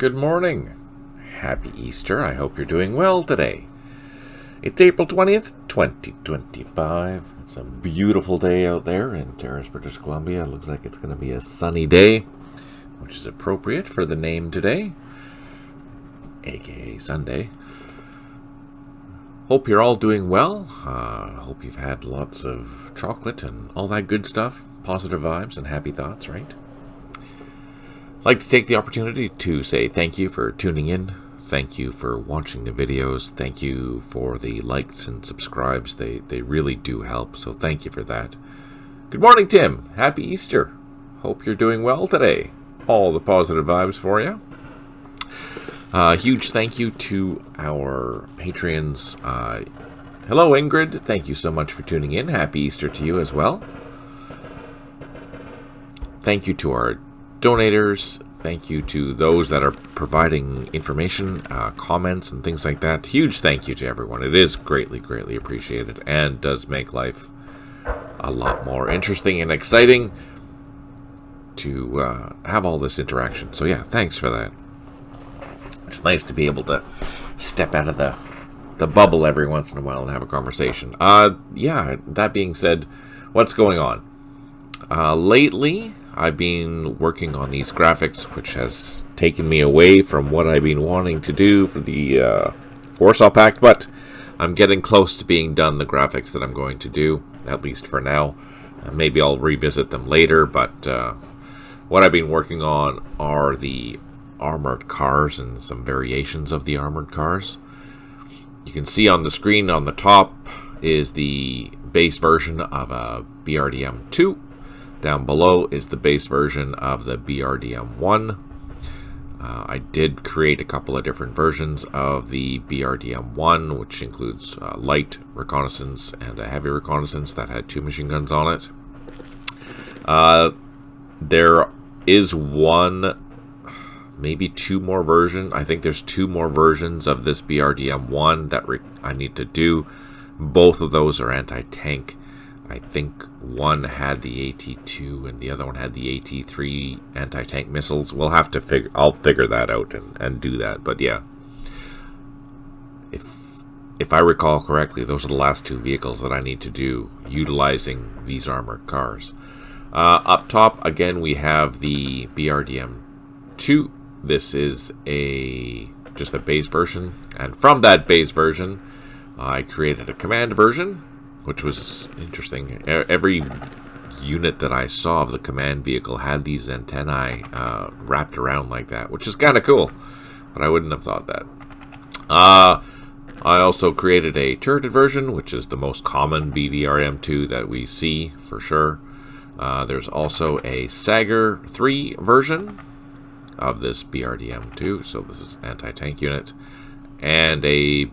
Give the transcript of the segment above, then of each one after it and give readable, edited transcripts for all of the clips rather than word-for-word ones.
good morning. Happy Easter. I hope you're doing well today. It's April 20th, 2025. It's a beautiful day out there in Terrace, British Columbia. It looks like it's going to be a sunny day, which is appropriate for the name today, aka Sunday. Hope you're all doing well. Hope you've had lots of chocolate and all that good stuff. Positive vibes and happy thoughts, right? I'd like to take the opportunity to say thank you for tuning in. Thank you for watching the videos. Thank you for the likes and subscribes. They really do help, so thank you for that. Good morning, Tim. Happy Easter. Hope you're doing well today. All the positive vibes for you. Huge thank you to our Patreons. Hello, Ingrid. Thank you so much for tuning in. Happy Easter to you as well. Thank you to our donators. Thank you to those that are providing information, comments, and things like that. Huge thank you to everyone. It is greatly, greatly appreciated and does make life a lot more interesting and exciting to have all this interaction. So yeah, thanks for that. It's nice to be able to step out of the bubble every once in a while and have a conversation. Yeah, that being said, what's going on? Lately, I've been working on these graphics, which has taken me away from what I've been wanting to do for the Warsaw Pact, but I'm getting close to being done the graphics that I'm going to do, at least for now. Maybe I'll revisit them later, but what I've been working on are the armored cars and some variations of the armored cars. You can see on the screen on the top is the base version of a BRDM 2. Down below is the base version of the BRDM 1. I did create a couple of different versions of the BRDM 1, which includes light reconnaissance and a heavy reconnaissance that had 2 machine guns on it. There is one, maybe 2 more versions. I think there's 2 more versions of this BRDM 1 that I need to do. Both of those are anti-tank. I think one had the AT-2 and the other one had the AT-3 anti-tank missiles. We'll have to I'll figure that out and do that. But yeah, if I recall correctly, those are the last 2 vehicles that I need to do utilizing these armored cars. Up top, again, we have the BRDM 2. This is just a base version, and from that base version, I created a command version, which was interesting. Every unit that I saw of the command vehicle had these antennae wrapped around like that, which is kind of cool, but I wouldn't have thought that. I also created a turreted version, which is the most common BDRM2 that we see for sure. There's also a Sager 3 version of this BRDM2, so this is anti-tank unit, and a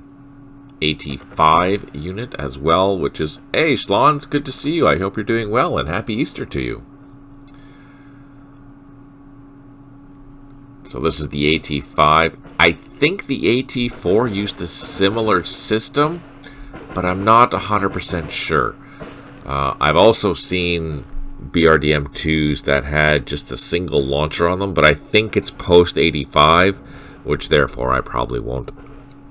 AT-5 unit as well, which is, hey Schlon, it's good to see you. I hope you're doing well and happy Easter to you. So this is the AT-5. I think the AT-4 used a similar system, but I'm not 100% sure. I've also seen BRDM2s that had just a single launcher on them, but I think it's post-85, which therefore I probably won't.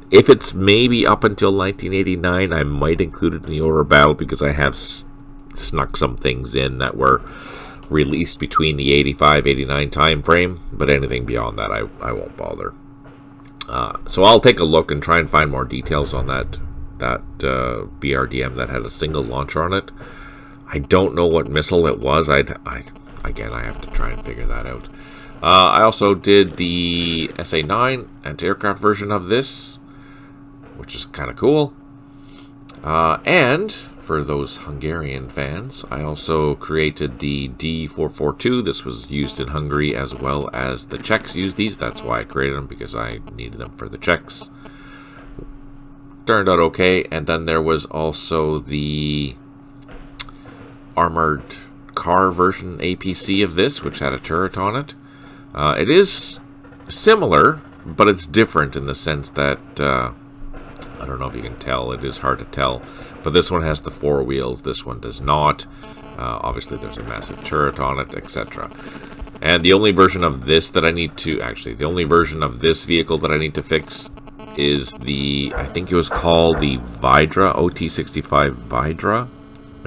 If it's maybe up until 1989, I might include it in the order of battle because I have snuck some things in that were released between the 85-89 time frame, but anything beyond that I won't bother. So I'll take a look and try and find more details on that BRDM that had a single launcher on it. I don't know what missile it was. Again, I have to try and figure that out. I also did the SA-9 anti-aircraft version of this, which is kind of cool. And for those Hungarian fans, I also created the D442. This was used in Hungary as well as the Czechs use these. That's why I created them, because I needed them for the Czechs. Turned out okay. And then there was also the armored car version APC of this, which had a turret on it. It is similar, but it's different in the sense that I don't know if you can tell. It is hard to tell. But this one has the 4 wheels. This one does not. Obviously, there's a massive turret on it, etc. And the only version of this that I need to, actually, the only version of this vehicle that I need to fix is the, I think it was called the Vidra, OT65 Vidra.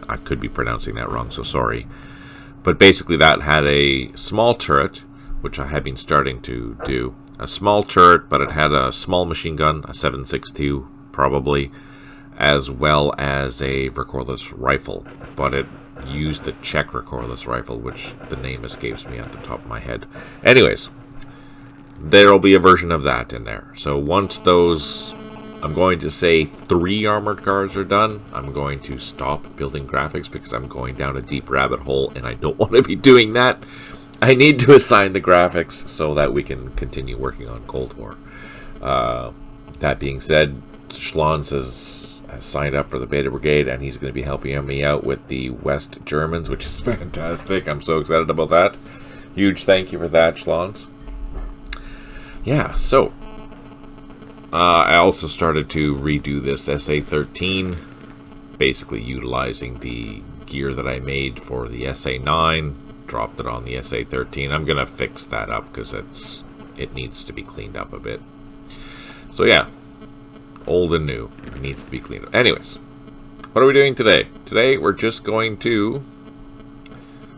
I could be pronouncing that wrong, so sorry. But basically that had a small turret, which I had been starting to do. A small turret, but it had a small machine gun, a 7.62 probably, as well as a recoilless rifle. But it used the Czech recoilless rifle, which the name escapes me at the top of my head. Anyways, there'll be a version of that in there. So once those, I'm going to say 3 armored cars are done, I'm going to stop building graphics because I'm going down a deep rabbit hole and I don't want to be doing that. I need to assign the graphics so that we can continue working on Cold War. That being said, Schlons has signed up for the Beta Brigade, and he's going to be helping me out with the West Germans, which is fantastic. I'm so excited about that. Huge thank you for that, Schlons. Yeah, so I also started to redo this SA-13, basically utilizing the gear that I made for the SA-9. Dropped it on the SA-13. I'm gonna fix that up because it needs to be cleaned up a bit. So yeah, old and new, it needs to be cleaned up. Anyways, what are we doing today? Today we're just going to,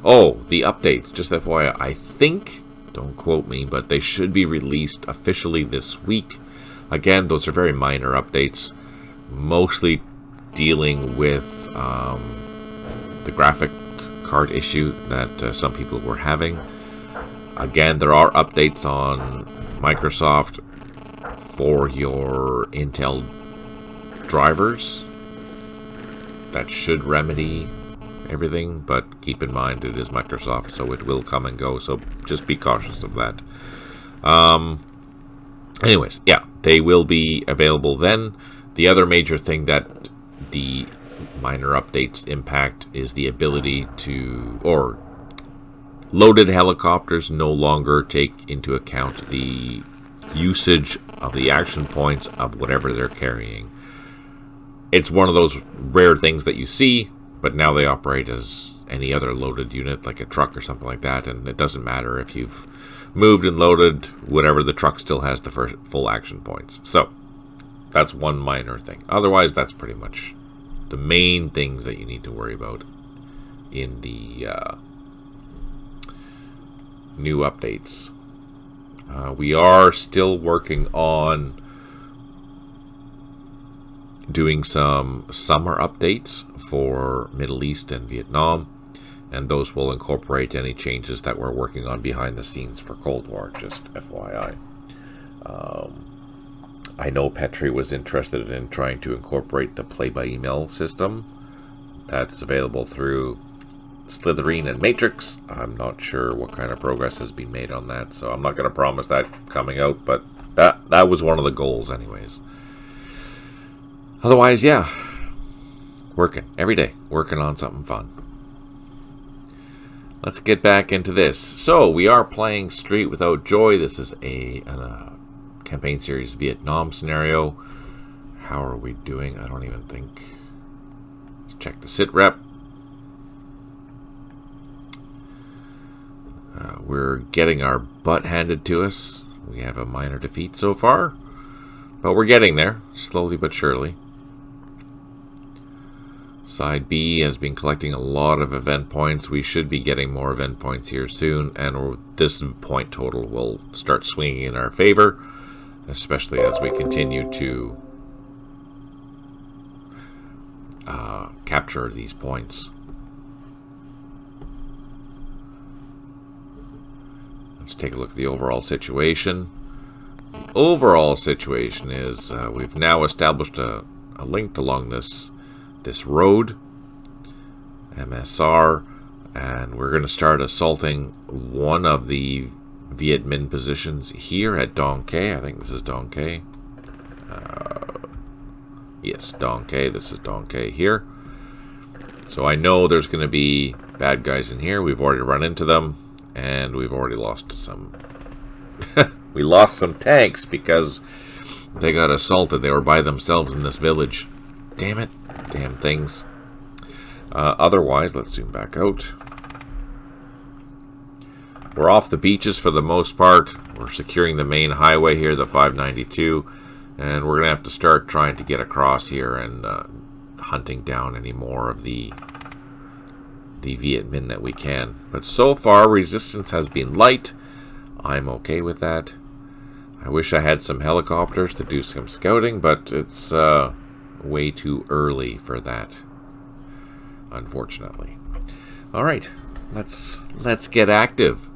the updates. Just FYI, I think, don't quote me, but they should be released officially this week. Again, those are very minor updates, mostly dealing with the graphic card issue that some people were having. Again, there are updates on Microsoft for your Intel drivers that should remedy everything, but keep in mind it is Microsoft, so it will come and go, so just be cautious of that. Anyways, yeah, they will be available then. The other major thing that the minor updates impact is the ability to, or loaded helicopters no longer take into account the usage of the action points of whatever they're carrying. It's one of those rare things that you see, but now they operate as any other loaded unit, like a truck or something like that, and it doesn't matter if you've moved and loaded, whatever, the truck still has the first full action points. So that's one minor thing. Otherwise, that's pretty much the main things that you need to worry about in the new updates. We are still working on doing some summer updates for Middle East and Vietnam, and those will incorporate any changes that we're working on behind the scenes for Cold War, just FYI. I know Petri was interested in trying to incorporate the play-by-email system. That's available through Slytherin and Matrix. I'm not sure what kind of progress has been made on that, so I'm not going to promise that coming out, but that was one of the goals anyways. Otherwise, yeah, working every day, working on something fun. Let's get back into this. So we are playing Street Without Joy. This is a campaign series Vietnam scenario. How are we doing? I don't even think. Let's check the sit rep. We're getting our butt handed to us. We have a minor defeat so far, but we're getting there, slowly but surely. Side B has been collecting a lot of event points. We should be getting more event points here soon, and this point total will start swinging in our favor, especially as we continue to capture these points. Let's take a look at the overall situation. The overall situation is we've now established a link along this road, MSR, and we're going to start assaulting one of the Viet Minh positions here at Dong Quai. I think this is Dong Quai. Yes, Dong Quai. This is Dong Quai here. So I know there's going to be bad guys in here. We've already run into them, and we've already lost some. We lost some tanks because they got assaulted. They were by themselves in this village. Damn it. Damn things. Otherwise, let's zoom back out. We're off the beaches for the most part. We're securing the main highway here, the 592, and we're going to have to start trying to get across here and hunting down any more of the Viet Minh that we can. But so far, resistance has been light. I'm okay with that. I wish I had some helicopters to do some scouting, but it's way too early for that, unfortunately. All right, let's get active.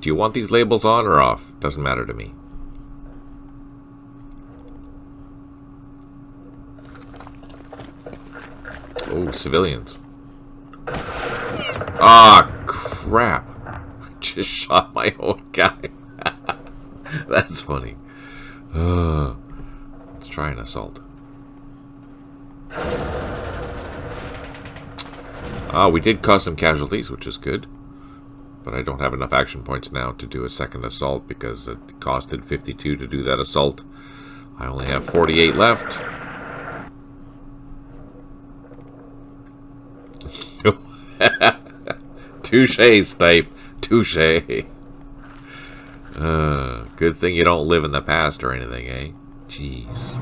Do you want these labels on or off? Doesn't matter to me. Oh, civilians. Ah, crap. I just shot my own guy. That's funny. Let's try an assault. We did cause some casualties, which is good. But I don't have enough action points now to do a second assault because it costed 52 to do that assault. I only have 48 left. Touche, Stipe. Touche. Good thing you don't live in the past or anything, eh? Jeez.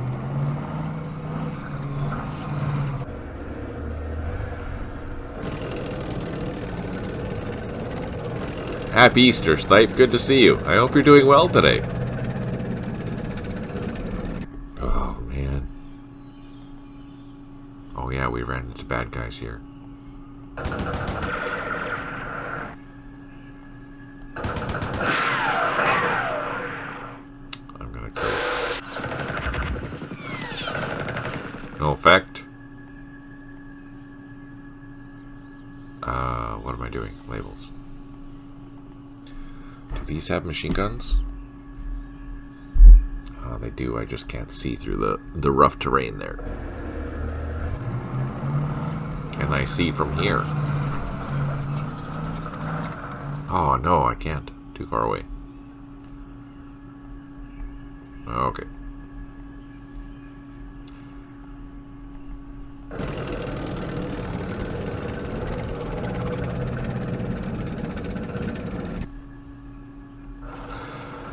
Happy Easter, Stipe. Good to see you. I hope you're doing well today. Oh, man. Oh, yeah, we ran into bad guys here. I'm gonna kill it. No effect. What am I doing? Labels. Do these have machine guns? They do. I just can't see through the rough terrain there. Can I see from here? Oh, no, I can't. Too far away. Okay.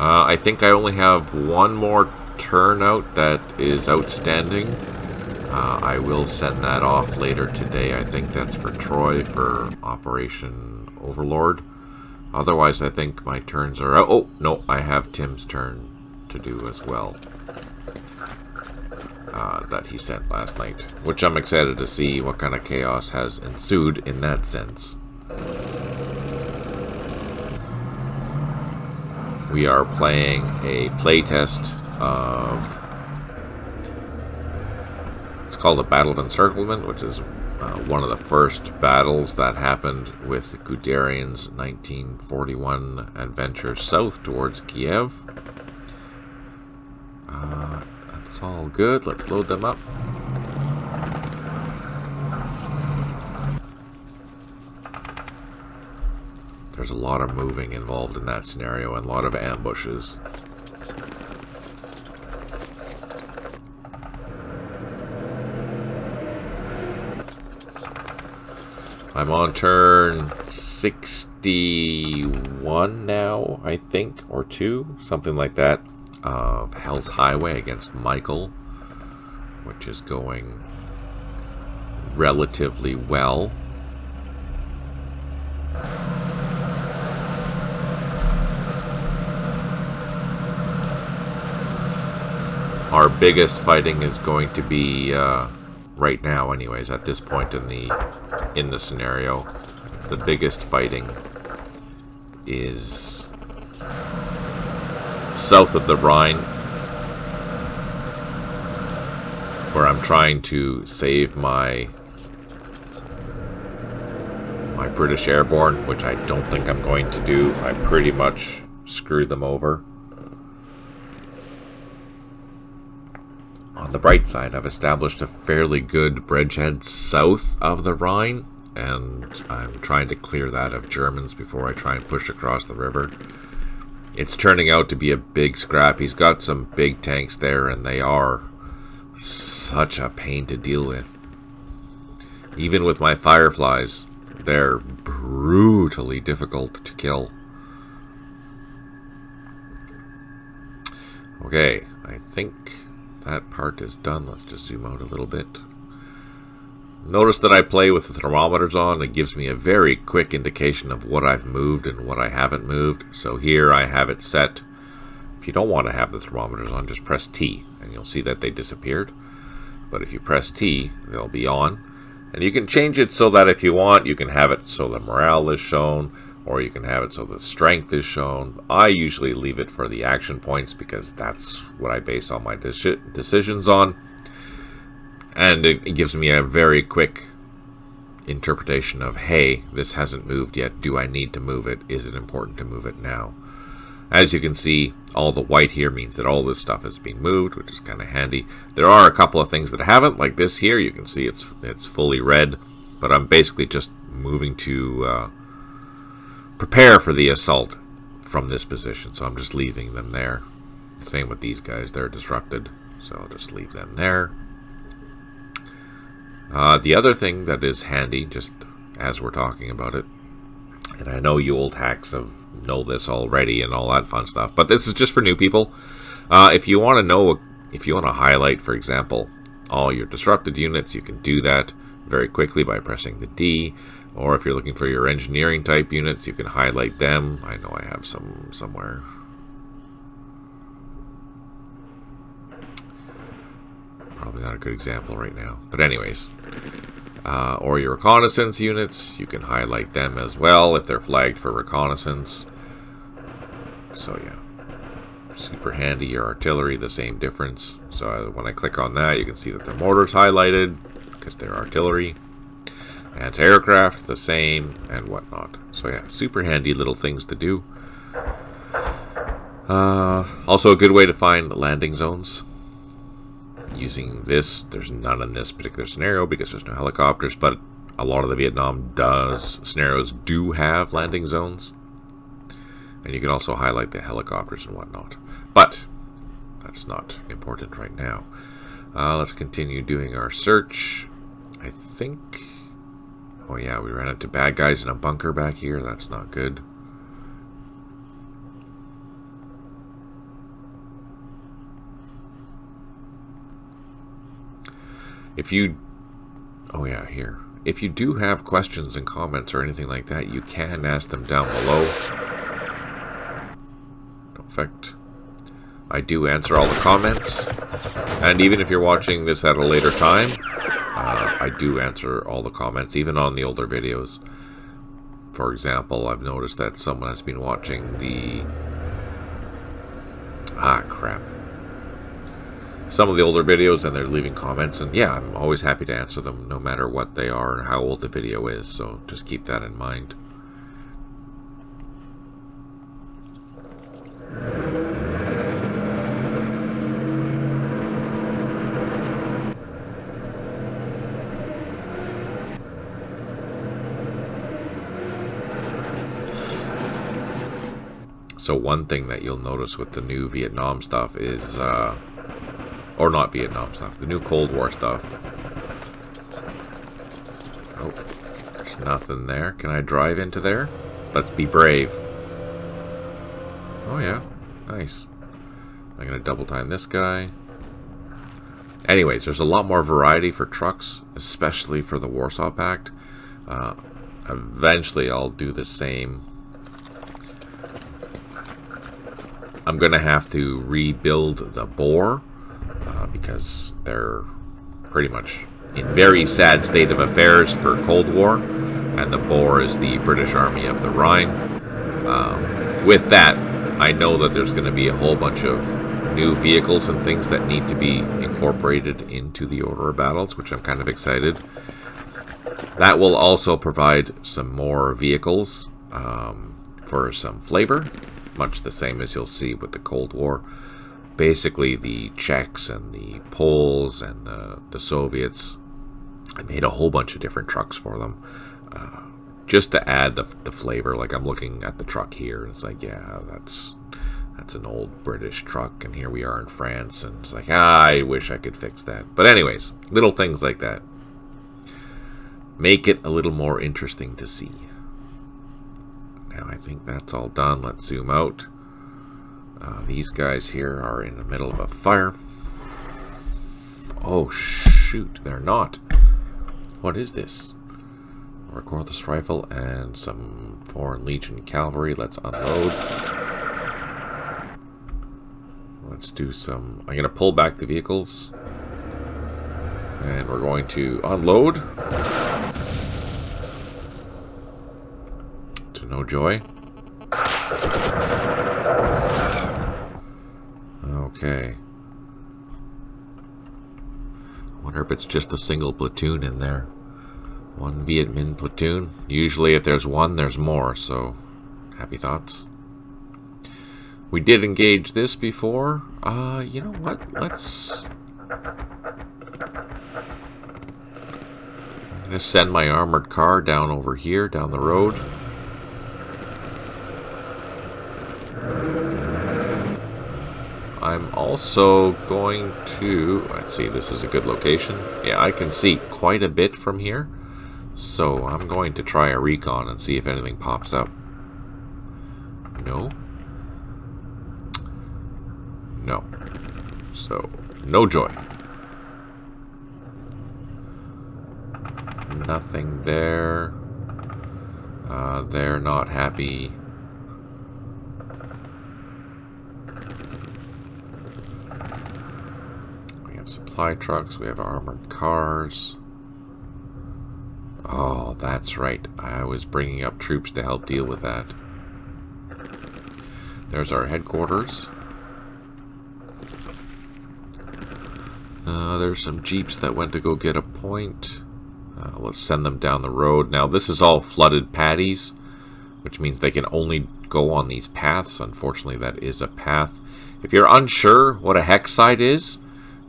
I think I only have one more turnout that is outstanding. I will send that off later today. I think that's for Troy for Operation Overlord. Otherwise, I think my turns are out. Oh, no, I have Tim's turn to do as well. That he sent last night. Which I'm excited to see what kind of chaos has ensued in that sense. We are playing a playtest of... It's called a Battle of Encirclement, which is one of the first battles that happened with Guderian's 1941 adventure south towards Kiev. That's all good. Let's load them up. There's a lot of moving involved in that scenario and a lot of ambushes. I'm on turn 61 now, I think, or 2, something like that, of Hell's Highway against Michael, which is going relatively well. Our biggest fighting is going to be right now, anyways. At this point in the scenario, the biggest fighting is south of the Rhine, where I'm trying to save my British Airborne, which I don't think I'm going to do. I pretty much screwed them over. On the bright side, I've established a fairly good bridgehead south of the Rhine, and I'm trying to clear that of Germans before I try and push across the river. It's turning out to be a big scrap. He's got some big tanks there, and they are such a pain to deal with. Even with my fireflies, they're brutally difficult to kill. Okay, I think that part is done. Let's just zoom out a little bit. Notice that I play with the thermometers on. It gives me a very quick indication of what I've moved and what I haven't moved. So here I have it set. If you don't want to have the thermometers on, just press T and you'll see that they disappeared. But if you press T, they'll be on. And you can change it so that if you want, you can have it so the morale is shown, or you can have it so the strength is shown. I usually leave it for the action points because that's what I base all my decisions on. And it gives me a very quick interpretation of, hey, this hasn't moved yet. Do I need to move it? Is it important to move it now? As you can see, all the white here means that all this stuff has been moved, which is kind of handy. There are a couple of things that haven't, like this here. You can see it's fully red, but I'm basically just moving to prepare for the assault from this position, so I'm just leaving them there. Same with these guys. They're disrupted, so I'll just leave them there. The other thing that is handy, just as we're talking about it, and I know you old hacks know this already and all that fun stuff, but this is just for new people. If you want to know, if you want to highlight, for example, all your disrupted units, you can do that very quickly by pressing the D. Or if you're looking for your engineering type units, you can highlight them. I know I have some somewhere. Probably not a good example right now. But anyways, or your reconnaissance units, you can highlight them as well if they're flagged for reconnaissance. So yeah, super handy. Your artillery, the same difference. So when I click on that, you can see that the mortar's highlighted because they're artillery. Anti-aircraft, the same, and whatnot. So yeah, super handy little things to do. Also a good way to find landing zones. Using this, there's none in this particular scenario because there's no helicopters, but a lot of the Vietnam scenarios do have landing zones. And you can also highlight the helicopters and whatnot. But that's not important right now. Let's continue doing our search. I think... Oh yeah, we ran into bad guys in a bunker back here. That's not good. If you... Oh yeah, here. If you do have questions and comments or anything like that, you can ask them down below. In fact, I do answer all the comments. And even if you're watching this at a later time, I do answer all the comments, even on the older videos. For example, I've noticed that someone has been watching the... some of the older videos, and they're leaving comments, and yeah, I'm always happy to answer them, no matter what they are and how old the video is, so just keep that in mind. So one thing that you'll notice with the new Vietnam stuff is, or not Vietnam stuff, the new Cold War stuff. Oh, there's nothing there. Can I drive into there? Let's be brave. Oh yeah, nice. I'm gonna double time this guy. Anyways, there's a lot more variety for trucks, especially for the Warsaw Pact. Eventually I'll do the same. I'm going to have to rebuild the Boer because they're pretty much in very sad state of affairs for Cold War, and the Boer is the British Army of the Rhine. With that, I know that there's going to be a whole bunch of new vehicles and things that need to be incorporated into the order of battles, which I'm kind of excited. That will also provide some more vehicles for some flavor. Much the same as you'll see with the Cold War. Basically, the Czechs and the Poles and the Soviets, I made a whole bunch of different trucks for them. Just to add the flavor. Like, I'm looking at the truck here, and it's like, yeah, that's That's an old British truck, and here we are in France, and it's like, I wish I could fix that. But anyways, little things like that make it a little more interesting to see. Now I think that's all done. Let's zoom out. These guys here are in the middle of a fire. Oh, shoot, they're not. What is this? A cordless rifle and some Foreign Legion cavalry. Let's unload. Let's do some... I'm going to pull back the vehicles. And we're going to unload. To no joy. Okay. I wonder if it's just a single platoon in there. One Viet Minh platoon. Usually if there's one, there's more, so happy thoughts. We did engage this before. You know what? Let's... I'm going to send my armored car down over here, down the road. I'm also going to... Let's see, this is a good location. Yeah, I can see quite a bit from here. So I'm going to try a recon and see if anything pops up. No. No. So, no joy. Nothing there. They're not happy. We have supply trucks. We have armored cars. Oh, that's right. I was bringing up troops to help deal with that. There's our headquarters. There's some jeeps that went to go get a point. Let's send them down the road. Now, this is all flooded paddies, which means they can only go on these paths. Unfortunately, that is a path. If you're unsure what a hex site is,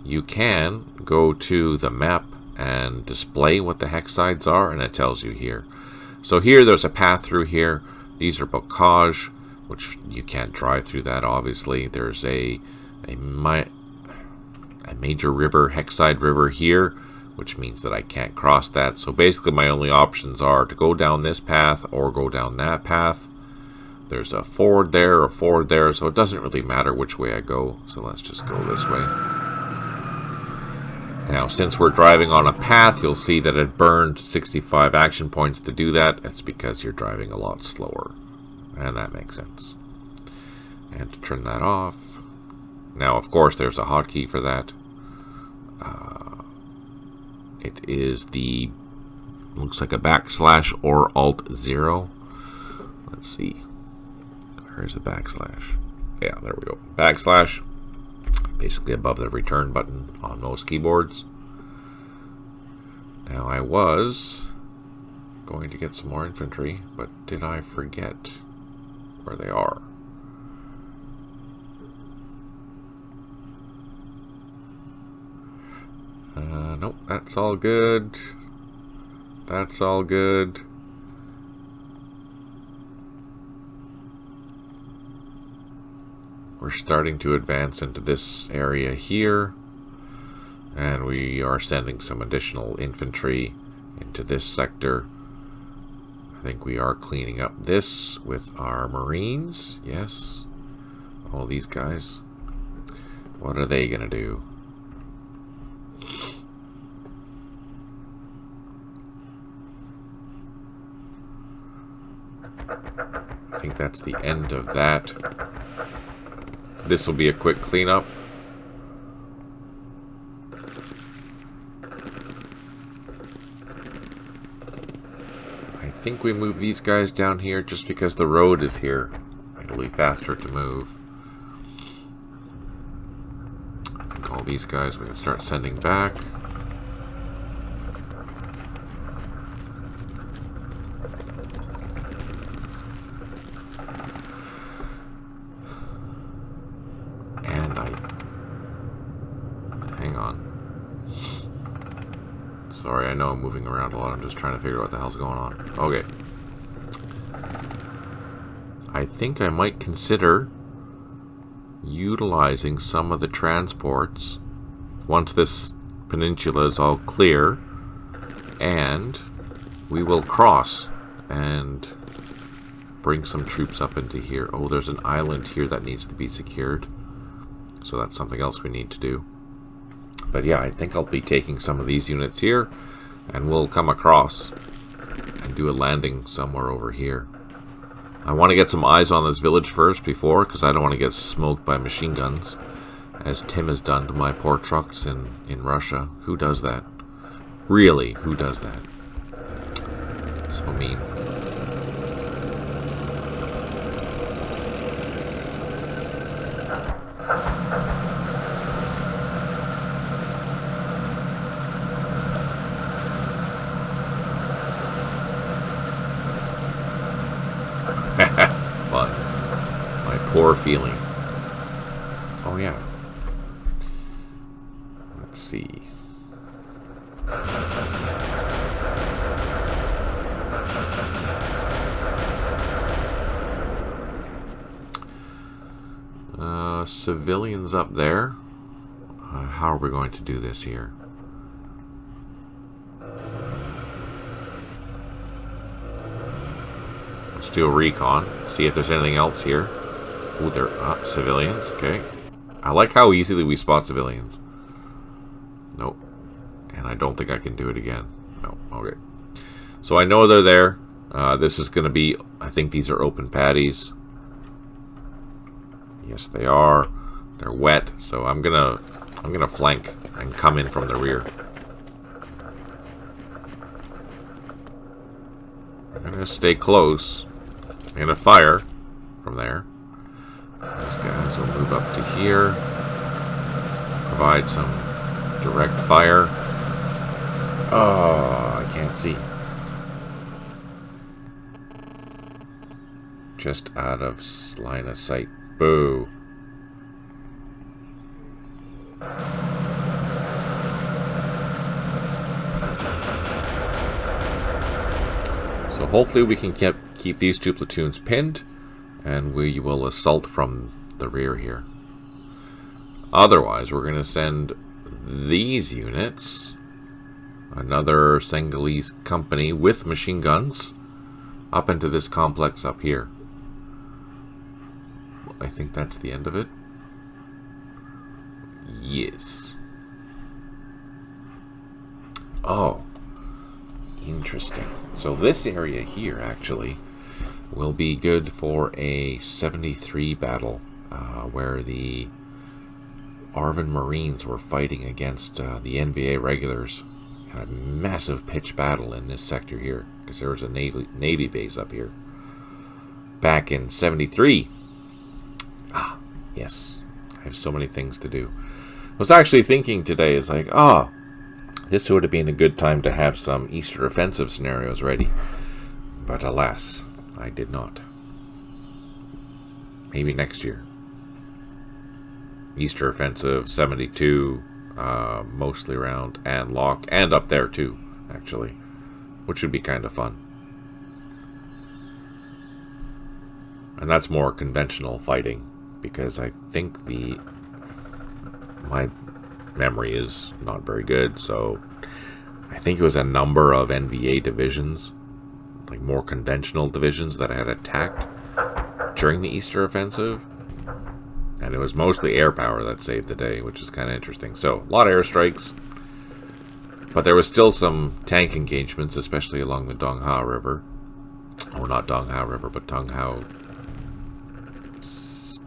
you can go to the map and display what the hex sides are, and it tells you here. So here, there's a path through here. These are bocage, which you can't drive through that, obviously. There's a major river, Hexside River here, which means that I can't cross that. So basically my only options are to go down this path or go down that path. There's a ford there, so it doesn't really matter which way I go. So let's just go this way. Now, since we're driving on a path, you'll see that it burned 65 action points to do that. That's because you're driving a lot slower. And that makes sense. And to turn that off. Now, of course, there's a hotkey for that. It is the... looks like a backslash or Alt-0. Let's see. Where's the backslash? Yeah, there we go. Backslash. Basically above the return button on most keyboards. Now, I was going to get some more infantry, but did I forget where they are? Nope, that's all good. That's all good. We're starting to advance into this area here, and we are sending some additional infantry into this sector. I think we are cleaning up this with our Marines. Yes. All these guys. What are they gonna do? I think that's the end of that. This will be a quick cleanup. I think we move these guys down here just because the road is here. It'll be faster to move. I think all these guys we can start sending back. Hang on. Sorry, I know I'm moving around a lot. I'm just trying to figure out what the hell's going on. Okay. I think I might consider utilizing some of the transports once this peninsula is all clear, and we will cross and bring some troops up into here. Oh, there's an island here that needs to be secured, so that's something else we need to do. But yeah, I think I'll be taking some of these units here, and we'll come across and do a landing somewhere over here. I want to get some eyes on this village first because I don't want to get smoked by machine guns, as Tim has done to my poor trucks in Russia. Who does that? Really, who does that? So mean. Fun. My poor feeling. Oh yeah. Let's see. Civilians up there. How are we going to do this here? Let's do a recon. See if there's anything else here. Oh, there are civilians. Okay. I like how easily we spot civilians. Nope. And I don't think I can do it again. No. Okay. So I know they're there. This is going to be... I think these are open patties. Yes, they are. They're wet. So I'm gonna flank and come in from the rear. I'm going to stay close. I'm going to fire from there. These guys will move up to here. Provide some direct fire. Oh, I can't see. Just out of line of sight. Boo. So hopefully we can keep these two platoons pinned, and we will assault from the rear here. Otherwise, we're going to send these units, another Senegalese company with machine guns, up into this complex up here. I think that's the end of it. Yes. Oh. Interesting. So this area here, actually, will be good for a 73 battle, where the Arvin Marines were fighting against the NVA regulars. Had a massive pitched battle in this sector here, because there was a Navy base up here. Back in 73. Ah, yes. I have so many things to do. I was actually thinking today, is like, this would have been a good time to have some Easter offensive scenarios ready. But alas, I did not. Maybe next year. Easter offensive 72, mostly around Anlock, and up there too, actually. Which would be kind of fun. And that's more conventional fighting, because I think my memory is not very good, so I think it was a number of NVA divisions, like more conventional divisions, that had attacked during the Easter offensive, and it was mostly air power that saved the day, which is kind of interesting. So a lot of airstrikes, but there was still some tank engagements, especially along the Dong Ha River, or not Dong Ha River, but Dong Ha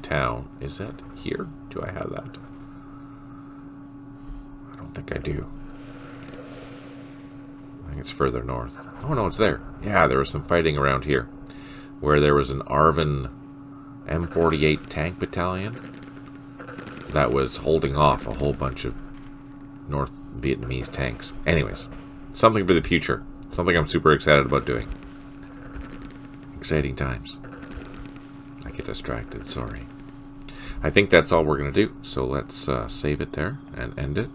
town. Is that here? Do I have that? I don't think I do. I think it's further north. Oh no, it's there. Yeah, there was some fighting around here, where there was an Arvin M48 tank battalion that was holding off a whole bunch of North Vietnamese tanks. Anyways, something for the future. Something I'm super excited about doing. Exciting times. I get distracted, sorry. I think that's all we're going to do. So let's save it there and end it.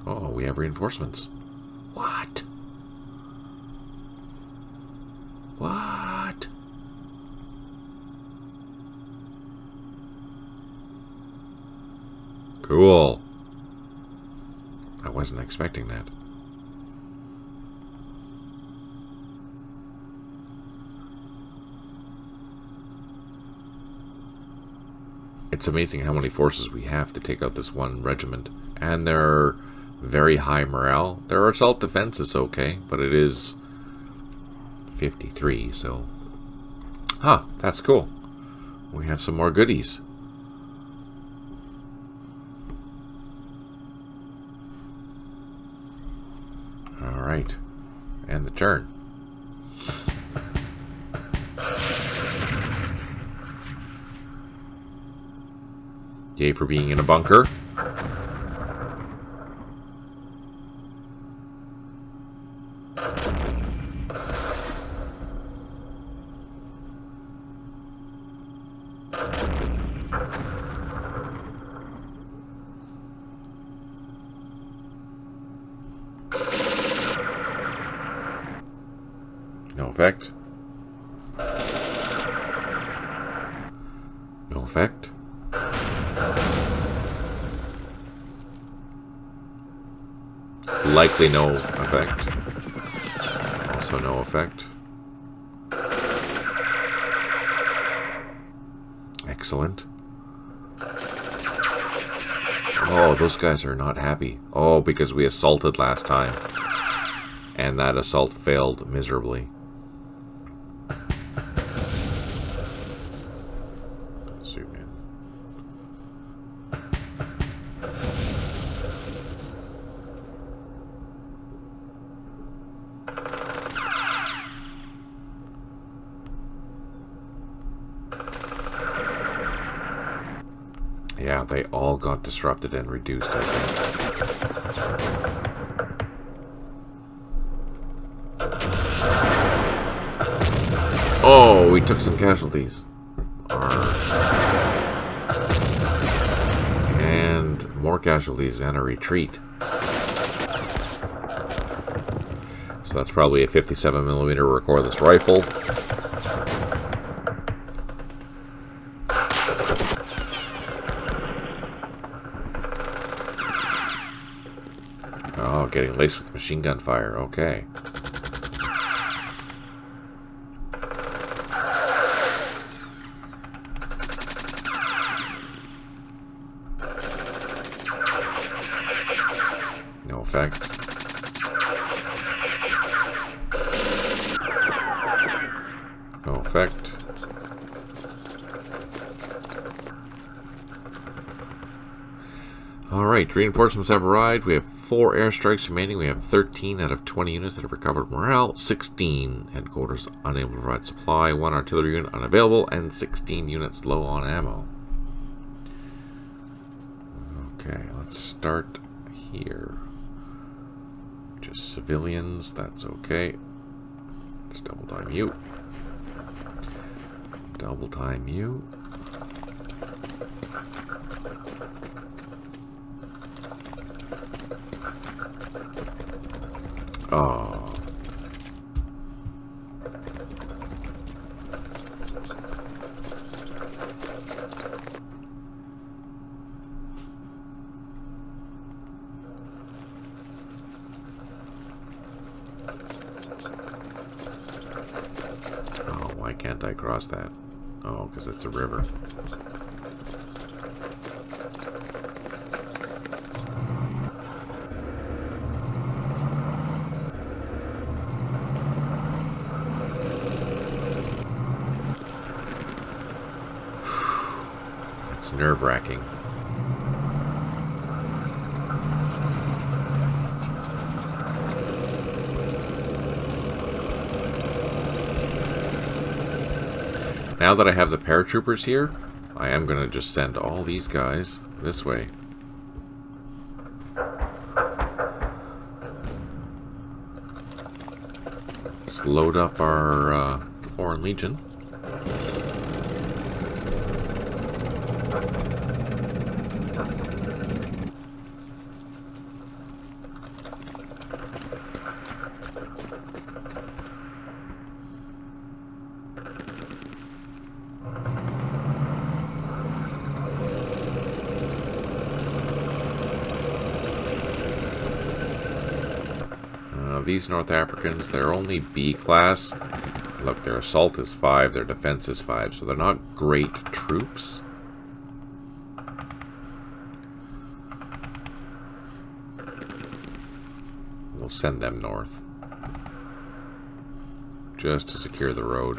Oh, we have reinforcements. What? What? Cool. I wasn't expecting that. It's amazing how many forces we have to take out this one regiment. And they're very high morale. Their assault defense is okay, but it is 53, so... Huh, that's cool. We have some more goodies. Alright. And the turn. Yay for being in a bunker. No effect. No effect. Likely no effect. Also no effect. Excellent. Oh, those guys are not happy. Oh, because we assaulted last time. And that assault failed miserably. Zoom in. Yeah, they all got disrupted and reduced, I think. Oh, we took some casualties. And more casualties and a retreat. So that's probably a 57mm recoilless rifle. Oh, getting laced with machine gun fire. Okay. No effect. No effect. Alright, reinforcements have arrived. We have 4 airstrikes remaining. We have 13 out of 20 units that have recovered morale. 16 headquarters unable to provide supply. 1 artillery unit unavailable. And 16 units low on ammo. Okay, let's start here. Just civilians, that's okay. Let's double time you. Double time you. Oh. Oh, why can't I cross that? Oh, because it's a river. It's nerve-wracking. Now that I have the paratroopers here, I am going to just send all these guys this way. Let's load up our Foreign Legion. these North Africans, they're only B class. Look, their assault is 5, their defense is 5, so they're not great troops. We'll send them north. Just to secure the road.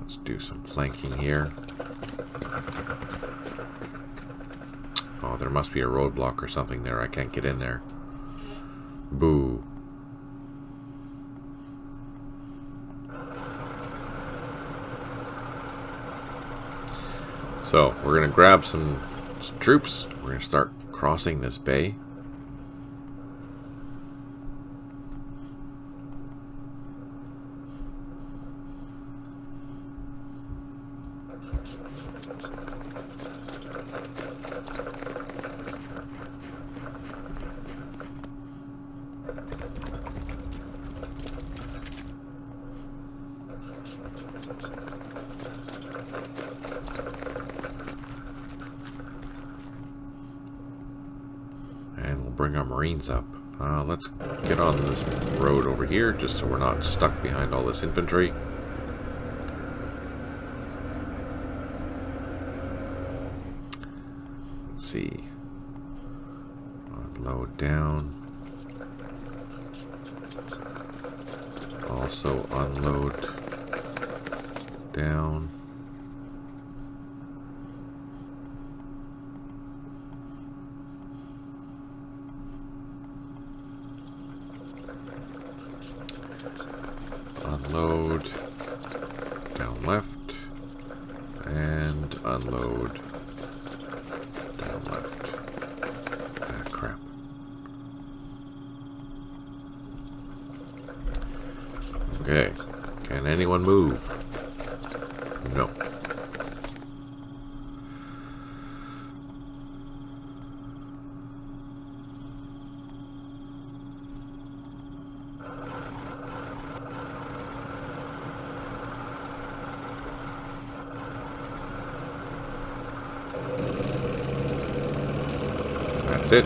Let's do some flanking here. Oh, there must be a roadblock or something there. I can't get in there. Boo. So, we're going to grab some troops. We're going to start crossing this bay. And we'll bring our Marines up. Let's get on this road over here, just so we're not stuck behind all this infantry. Let's see. Unload down. Also unload down. Unload down left and unload down left. Ah, crap. Okay, can anyone move? No. That's it.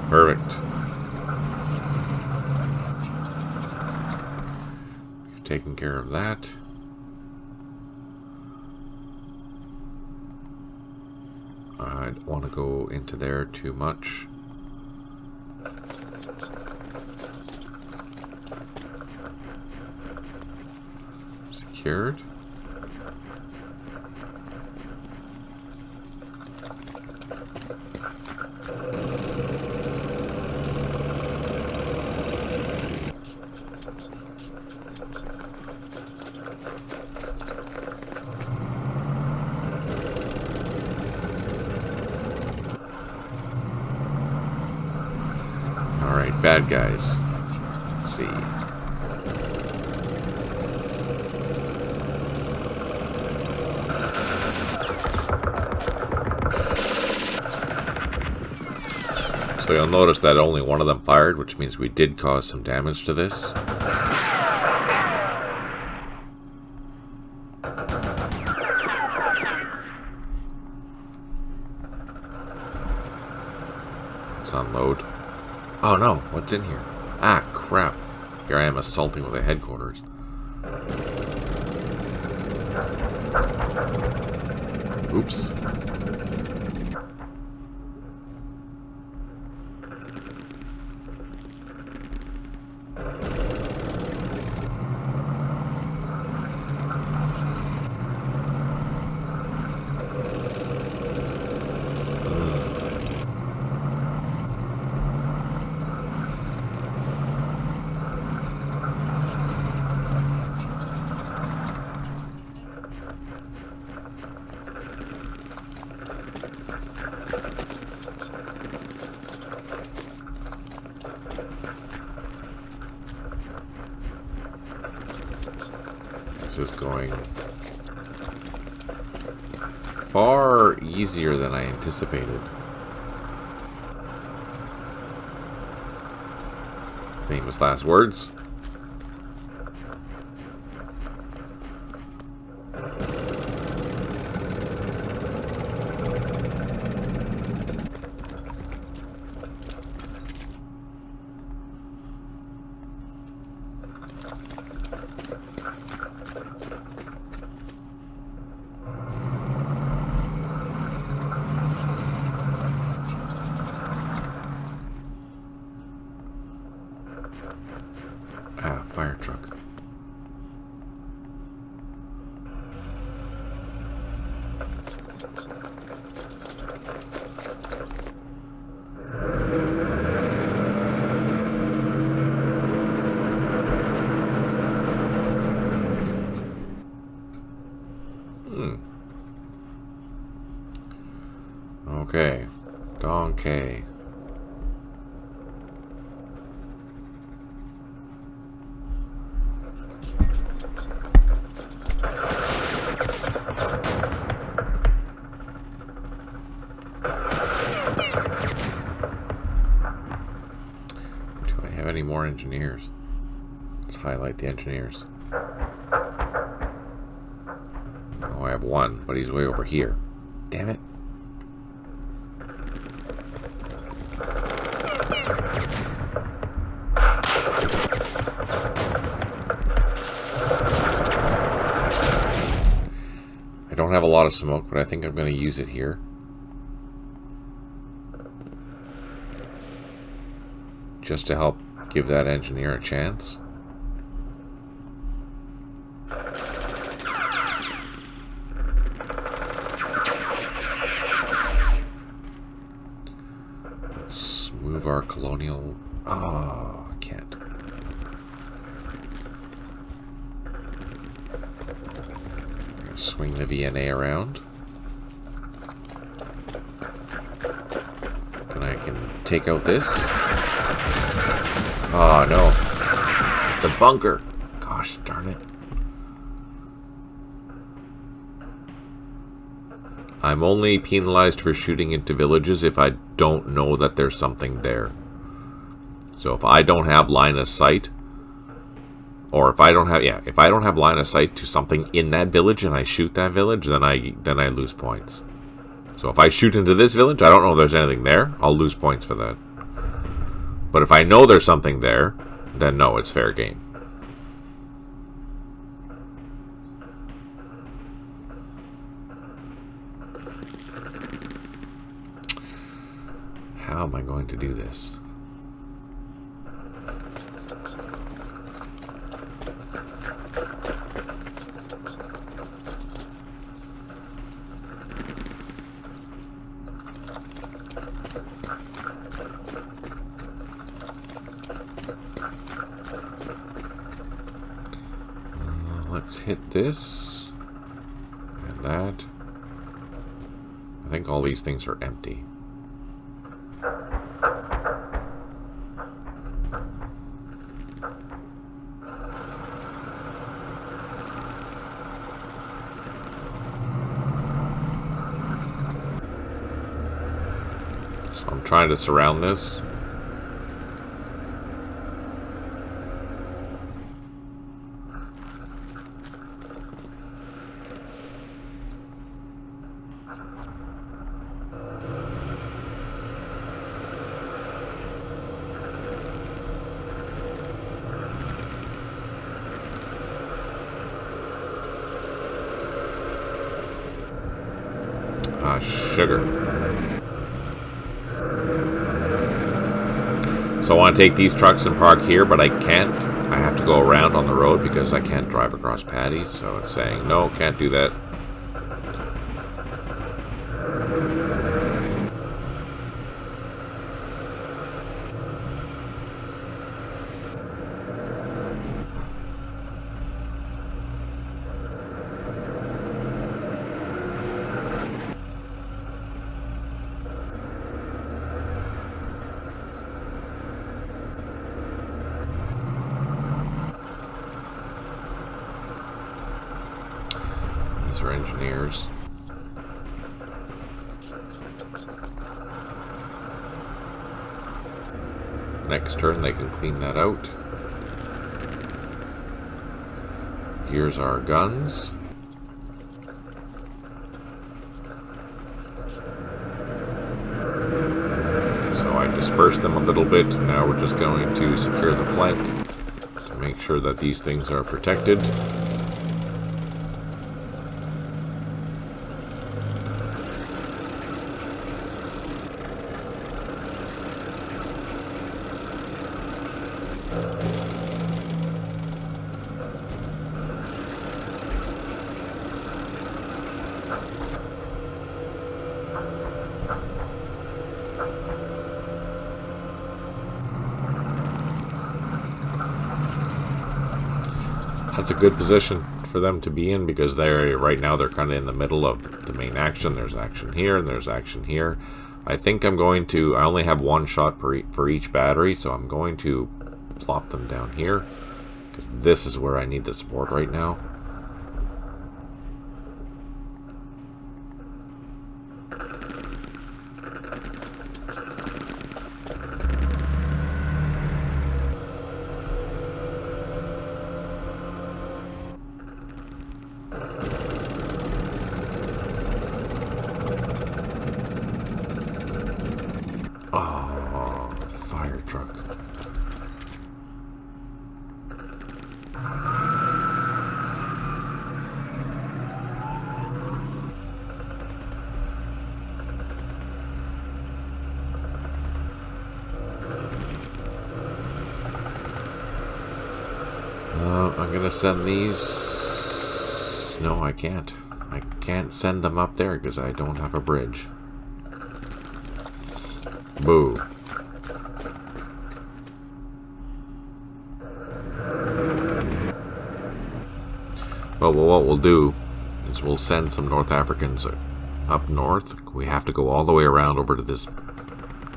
Perfect. We've taken care of that. I don't want to go into there too much. Secured. Alright, bad guys. Let's see. So you'll notice that only one of them fired, which means we did cause some damage to this. Let's unload. Oh no, what's in here? Ah, crap. Here I am assaulting with a headquarters. Oops. This is going far easier than I anticipated. Famous last words. Ah, fire truck. Okay. Donkey. Do I have any more engineers? Let's highlight the engineers. Oh, I have one, but he's way over here. Damn it. I don't have a lot of smoke, but I think I'm going to use it here. Just to help give that engineer a chance. Let's move our colonial... Oh, I can't. Swing the VNA around. Then I can take out this. Oh no. It's a bunker. Gosh darn it. I'm only penalized for shooting into villages if I don't know that there's something there. So if I don't have line of sight, or if I don't have line of sight to something in that village and I shoot that village, then I lose points. So if I shoot into this village, I don't know if there's anything there, I'll lose points for that. But if I know there's something there, then no, it's fair game. How am I going to do this? Let's hit this and that. I think all these things are empty. So I'm trying to surround this. Sugar. So I want to take these trucks and park here, but I can't. I have to go around on the road because I can't drive across paddies. So it's saying, no, can't do that. Are engineers. Next turn they can clean that out. Here's our guns. So I dispersed them a little bit. Now we're just going to secure the flank to make sure that these things are protected. That's a good position for them to be in because they're right now they're kind of in the middle of the main action. There's action here and there's action here. I think I'm going to. I only have one shot for each battery, so I'm going to plop them down here because this is where I need the support right now. Oh, fire truck. I'm gonna send these. No, I can't. I can't send them up there because I don't have a bridge. Boo. Well, what we'll do is we'll send some North Africans up north. We have to go all the way around over to this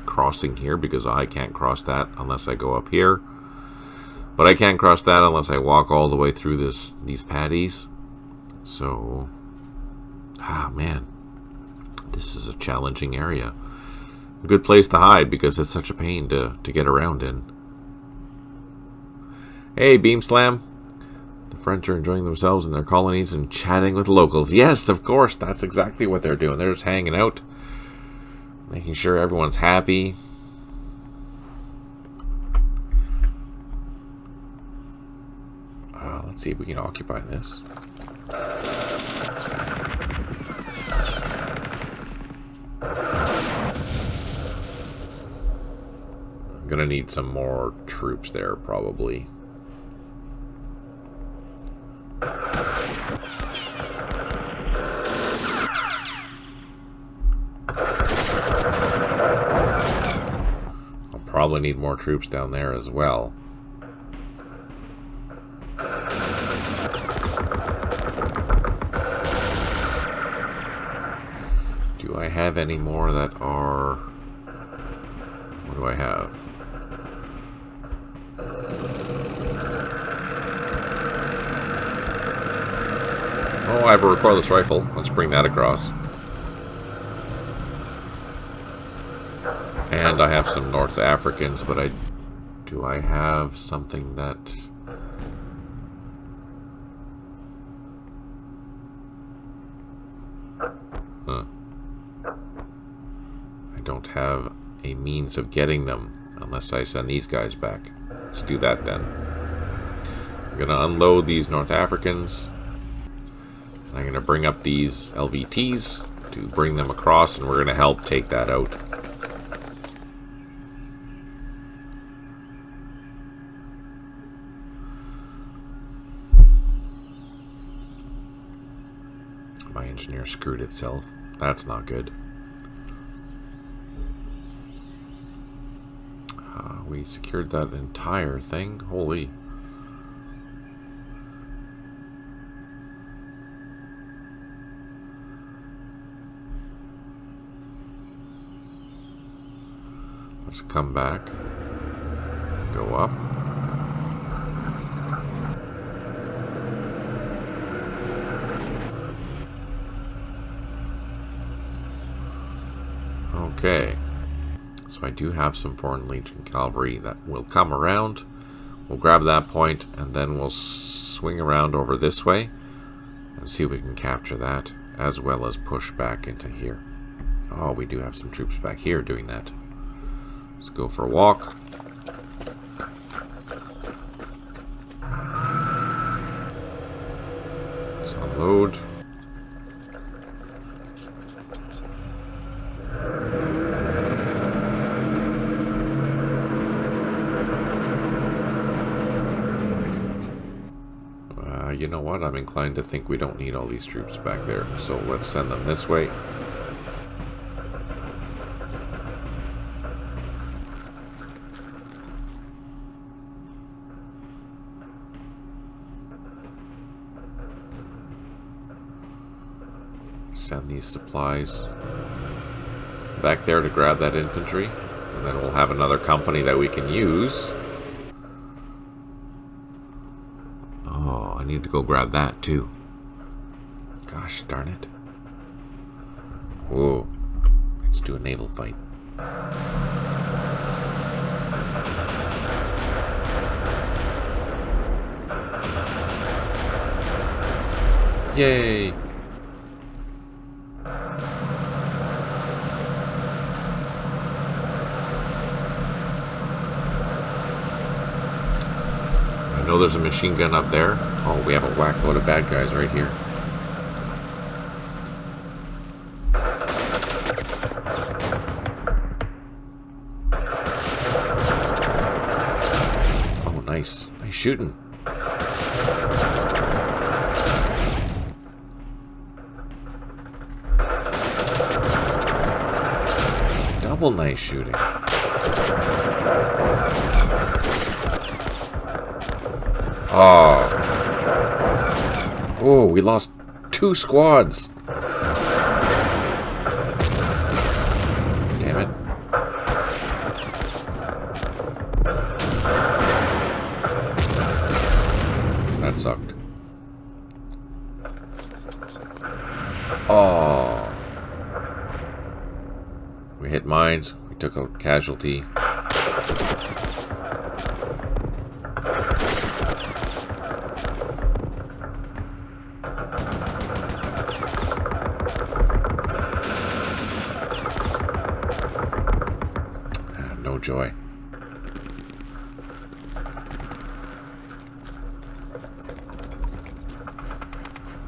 crossing here because I can't cross that unless I go up here. But I can't cross that unless I walk all the way through these paddies. So, man, this is a challenging area. A good place to hide because it's such a pain to get around in. Hey, Beam Slam. The French are enjoying themselves in their colonies and chatting with locals. Yes, of course, that's exactly what they're doing. They're just hanging out, making sure everyone's happy. Let's see if we can occupy this. I'm gonna need some more troops there, probably. I'll probably need more troops down there as well. Do I have any more that are... What do I have? Oh, I have a recoilless rifle. Let's bring that across. And I have some North Africans, but do I have something that... I don't have a means of getting them unless I send these guys back. Let's do that then. I'm going to unload these North Africans. I'm going to bring up these LVTs to bring them across, and we're going to help take that out. My engineer screwed itself. That's not good. We secured that entire thing. Holy. Let's come back. Go up. Okay. So I do have some Foreign Legion cavalry that will come around. We'll grab that point and then we'll swing around over this way and see if we can capture that, as well as push back into here. Oh, we do have some troops back here doing that. Let's go for a walk. Let's unload. You know what? I'm inclined to think we don't need all these troops back there, so let's send them this way. send these supplies back there to grab that infantry. And then we'll have another company that we can use. Oh, I need to go grab that too. Gosh darn it. Whoa. Let's do a naval fight. Yay! I know there's a machine gun up there. Oh, we have a whack load of bad guys right here. Oh, nice. Nice shooting. Double nice shooting. Oh, we lost 2 squads. Damn it. That sucked. Oh. We hit mines. We took a casualty. No joy.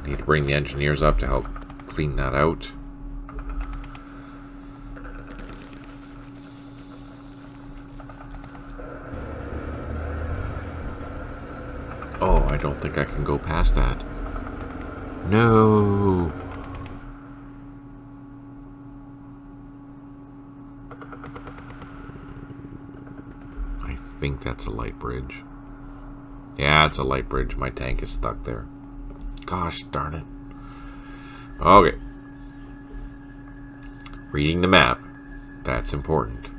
Need to bring the engineers up to help clean that out. Oh, I don't think I can go past that. No. I think that's a light bridge. Yeah, it's a light bridge. My tank is stuck there. Gosh darn it. Okay. Reading the map. That's important.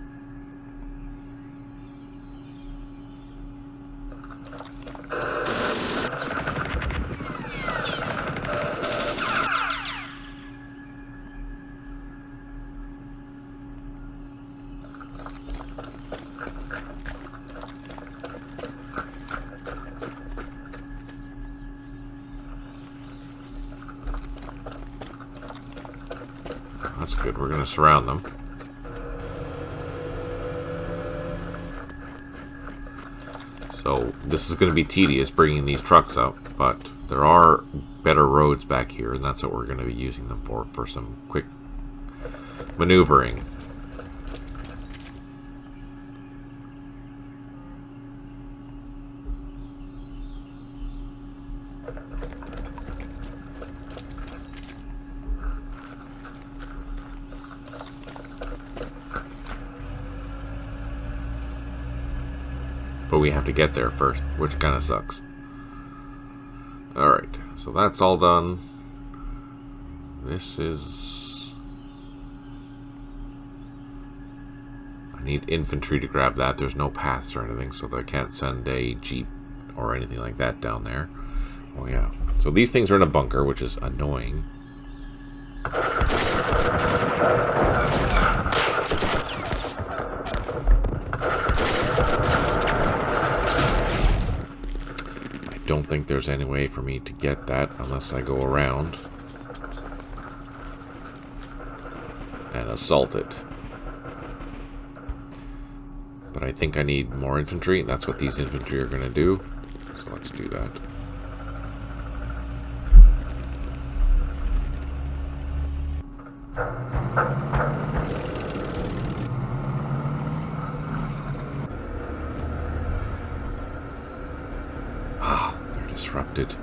That's good. We're going to surround them. So this is going to be tedious bringing these trucks up, but there are better roads back here, and that's what we're going to be using them for some quick maneuvering. But we have to get there first, which kind of sucks. Alright, so that's all done. This is... I need infantry to grab that. There's no paths or anything, so I can't send a jeep or anything like that down there. Oh yeah. So these things are in a bunker, which is annoying. Don't think there's any way for me to get that unless I go around and assault it. But I think I need more infantry. That's what these infantry are going to do. So let's do that. Disrupted.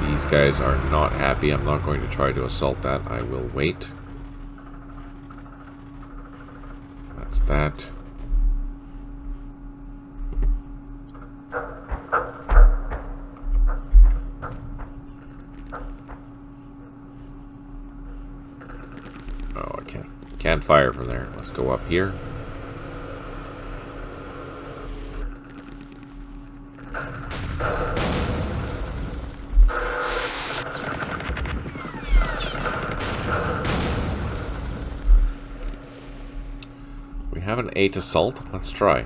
These guys are not happy. I'm not going to try to assault that. I will wait. That's that. opened fire from there. Let's go up here. We have an 8 assault. Let's try.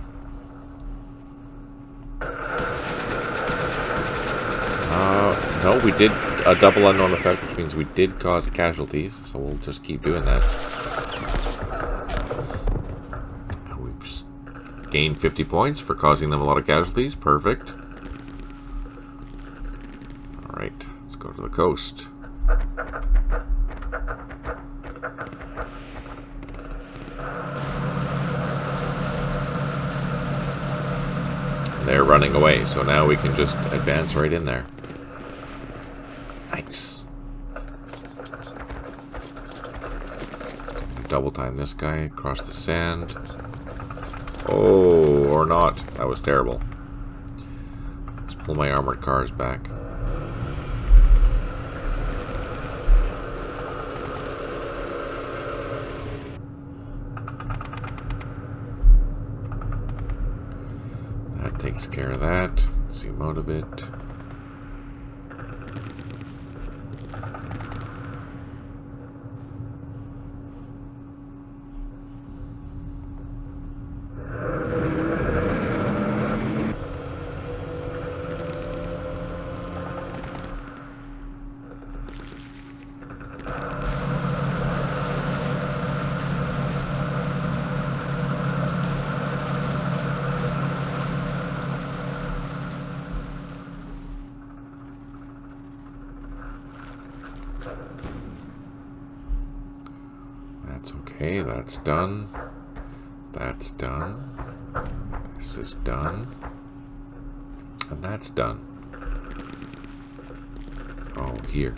No, we did a double unknown effect, which means we did cause casualties, so we'll just keep doing that. We've gained 50 points for causing them a lot of casualties. Perfect. Alright, let's go to the coast. They're running away, so now we can just advance right in there. Nice. Double time this guy across the sand. Oh, or not. That was terrible. Let's pull my armored cars back. That takes care of that. Zoom out a bit. That's okay, that's done. That's done. This is done. And that's done. Oh, here.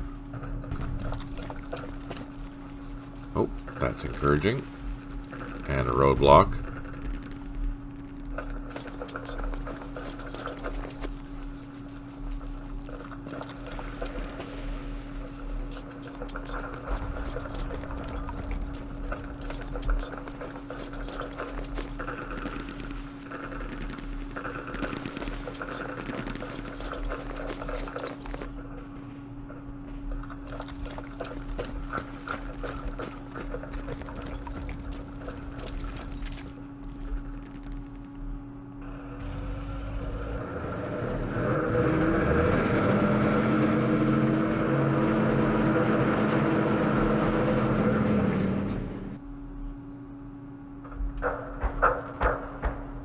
Oh, that's encouraging. And a roadblock.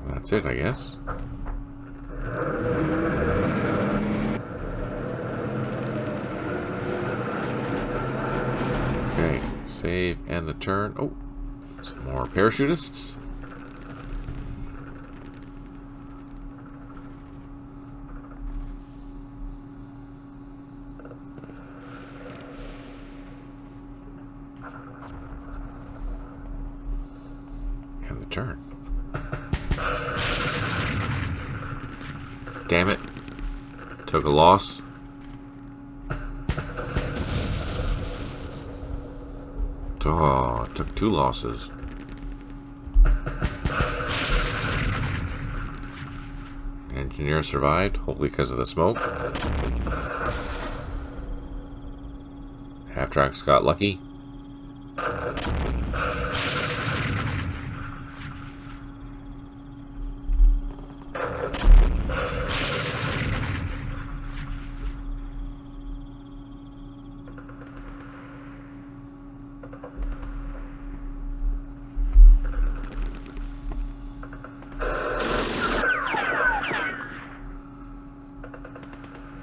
That's it, I guess. Okay, save and the turn. Oh, some more parachutists. And the turn. Damn it. Took a loss. Oh, took 2 losses. Engineer survived, hopefully because of the smoke. Half-tracks got lucky.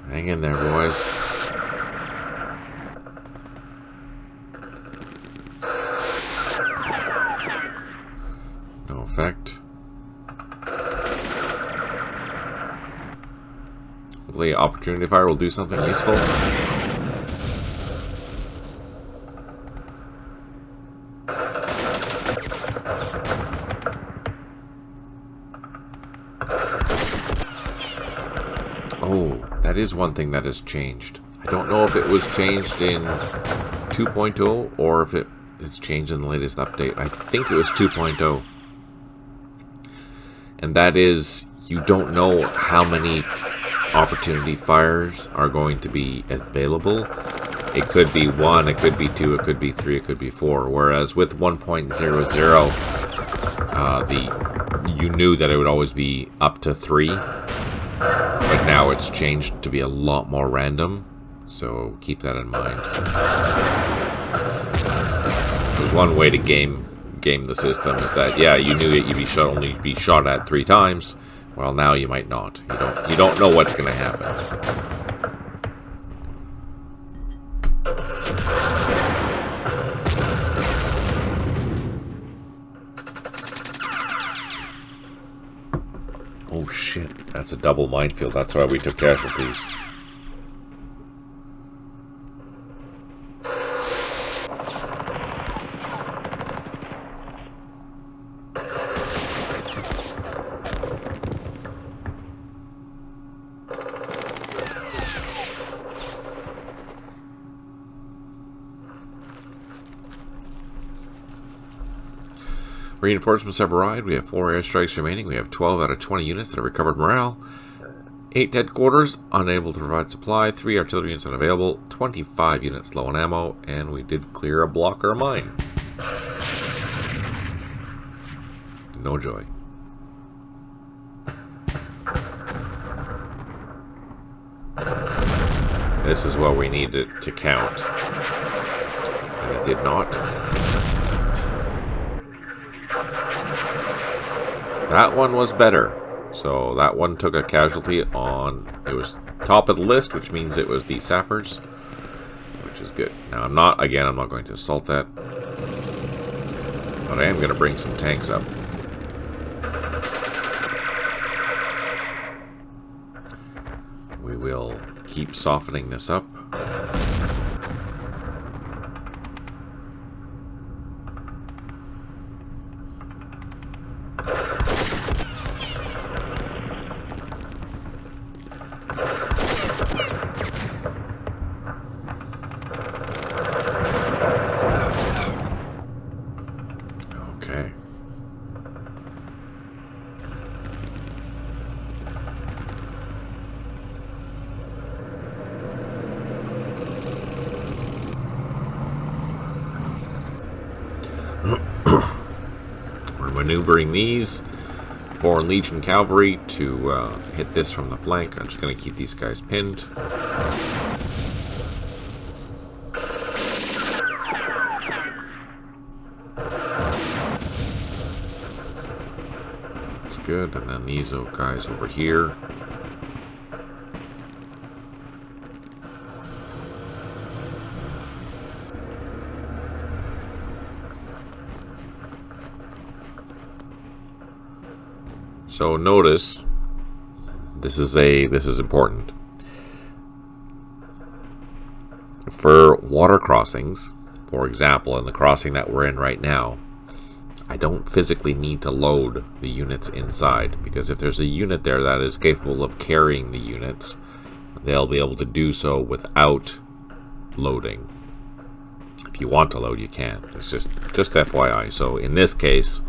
Hang in there, boys. No effect. Hopefully, opportunity fire will do something useful. Oh, that is one thing that has changed. I don't know if it was changed in 2.0 or if it is changed in the latest update. I think it was 2.0. And that is, you don't know how many opportunity fires are going to be available. It could be 1, it could be 2, it could be 3, it could be 4. Whereas with 1.00, you knew that it would always be up to 3. But now it's changed to be a lot more random. So keep that in mind. There's one way to game the system is that, yeah, you knew that you'd only be shot at 3 times. Well, now you might not. You don't know what's going to happen. Oh shit, that's a double minefield. That's why we took casualties. Reinforcements have arrived. We have 4 airstrikes remaining. We have 12 out of 20 units that have recovered morale. 8 headquarters, unable to provide supply. 3 artillery units unavailable. 25 units low on ammo. And we did clear a blocker mine. No joy. This is what we needed to count. And it did not. That one was better. So that one took a casualty on... It was top of the list, which means it was the sappers. Which is good. Now, I'm not going to assault that. But I am going to bring some tanks up. We will keep softening this up. Maneuvering these Foreign Legion cavalry to hit this from the flank. I'm just going to keep these guys pinned. That's good. And then these guys over here. So notice, this is important. For water crossings, for example, in the crossing that we're in right now, I don't physically need to load the units inside, because if there's a unit there that is capable of carrying the units, they'll be able to do so without loading. If you want to load, you can. It's just FYI. So in this case,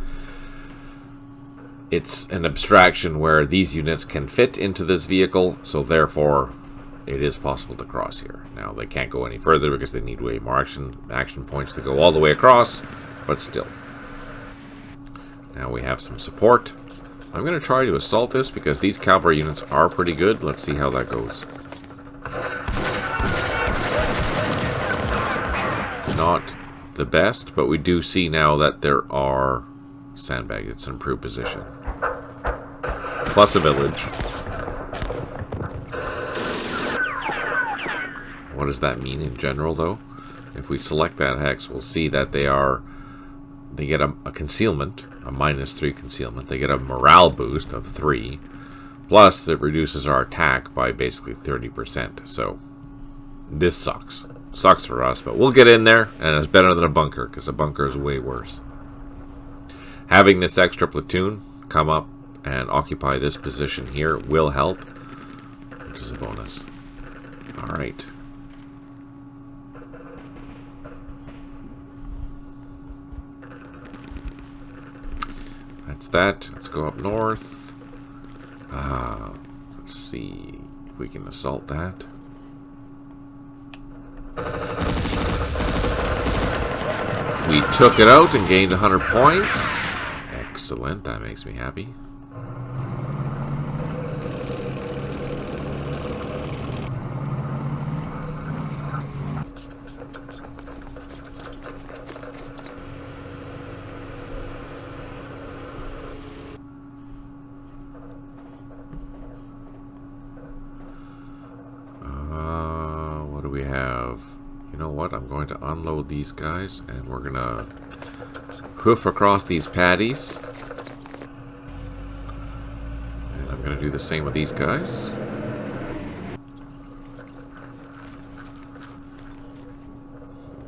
it's an abstraction where these units can fit into this vehicle, so therefore it is possible to cross here. Now, they can't go any further because they need way more action points to go all the way across, but still. Now we have some support. I'm going to try to assault this because these cavalry units are pretty good. Let's see how that goes. Not the best, but we do see now that there are sandbags. It's an improved position. Plus a village. What does that mean in general, though? If we select that hex, we'll see that they get a concealment, a -3 concealment. They get a morale boost of 3. Plus, it reduces our attack by basically 30%. So, this sucks. Sucks for us, but we'll get in there, and it's better than a bunker, because a bunker is way worse. Having this extra platoon come up and occupy this position here will help, which is a bonus. Alright. That's that. Let's go up north. Let's see if we can assault that. We took it out and gained 100 points. Excellent. That makes me happy. What do we have? You know what? I'm going to unload these guys, and we're going to hoof across these patties. And I'm going to do the same with these guys.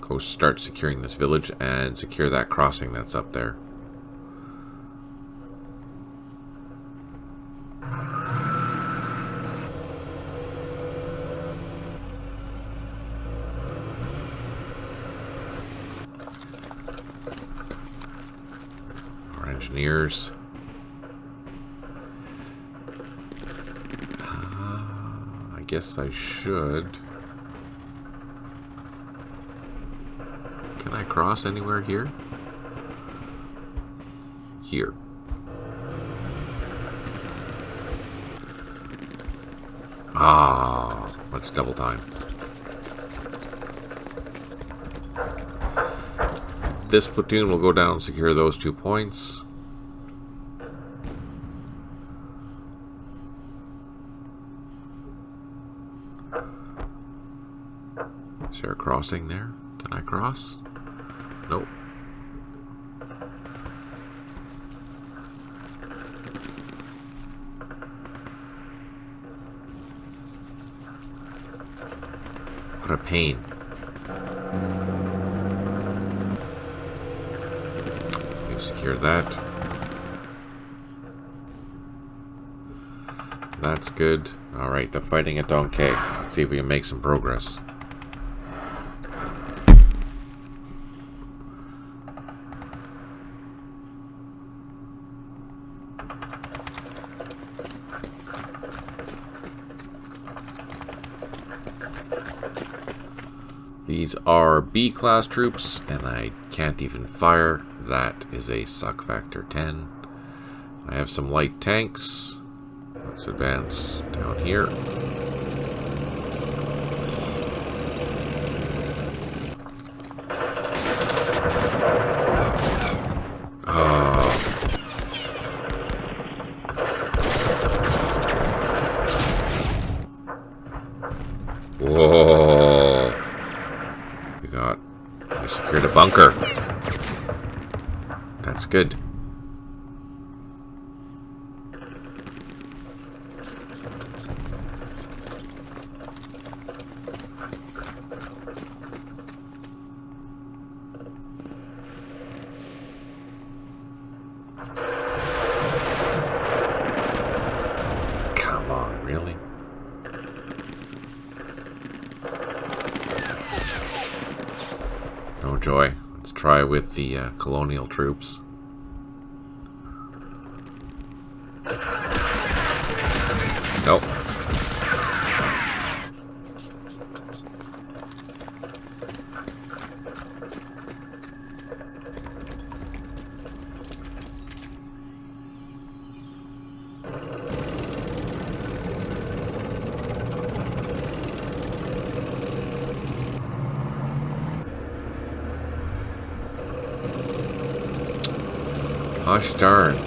Go start securing this village and secure that crossing that's up there. Engineers. I guess I should. Can I cross anywhere here? Here. Let's double time. This platoon will go down and secure those 2 points. Is there a crossing there? Can I cross? Nope. What a pain. We've secured that. That's good. Alright, the fighting at Donkey. Let's see if we can make some progress. These are B-class troops, and I can't even fire. That is a suck factor 10. I have some light tanks. Let's advance down here. Whoa. We secured a bunker. That's good. Come on, really? No joy. Let's try with the colonial troops. Nope. Gosh darn.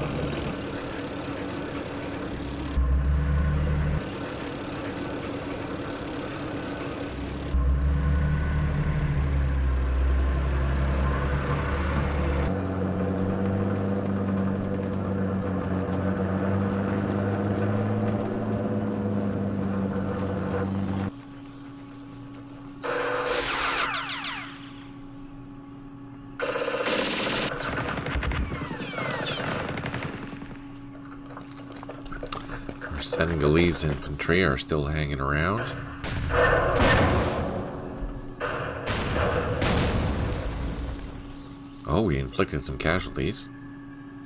Senegalese infantry are still hanging around. Oh, we inflicted some casualties.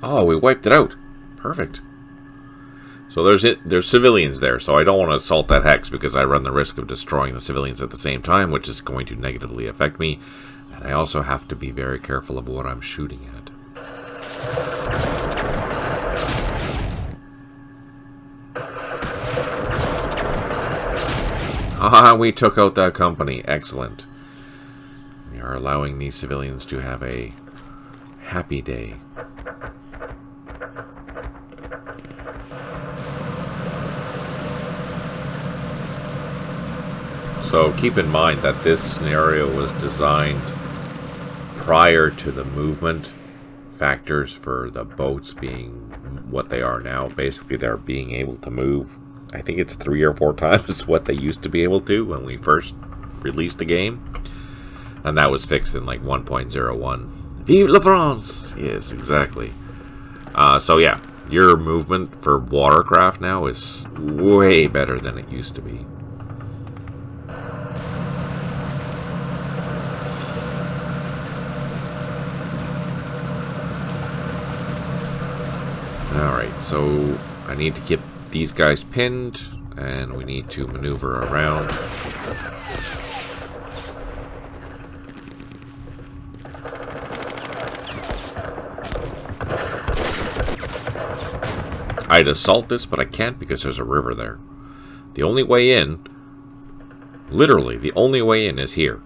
Oh, we wiped it out. Perfect. So there's civilians there, so I don't want to assault that hex because I run the risk of destroying the civilians at the same time, which is going to negatively affect me. And I also have to be very careful of what I'm shooting at. Ah, we took out that company. Excellent. We are allowing these civilians to have a happy day. So keep in mind that this scenario was designed prior to the movement factors for the boats being what they are now. Basically, they're being able to move. I think it's 3 or 4 times what they used to be able to when we first released the game. And that was fixed in like 1.01. Vive la France! Yes, exactly. So yeah, your movement for watercraft now is way better than it used to be. Alright, so I need to keep these guys pinned, and we need to maneuver around. I'd assault this, but I can't because there's a river there. The only way in, literally, the only way in is here.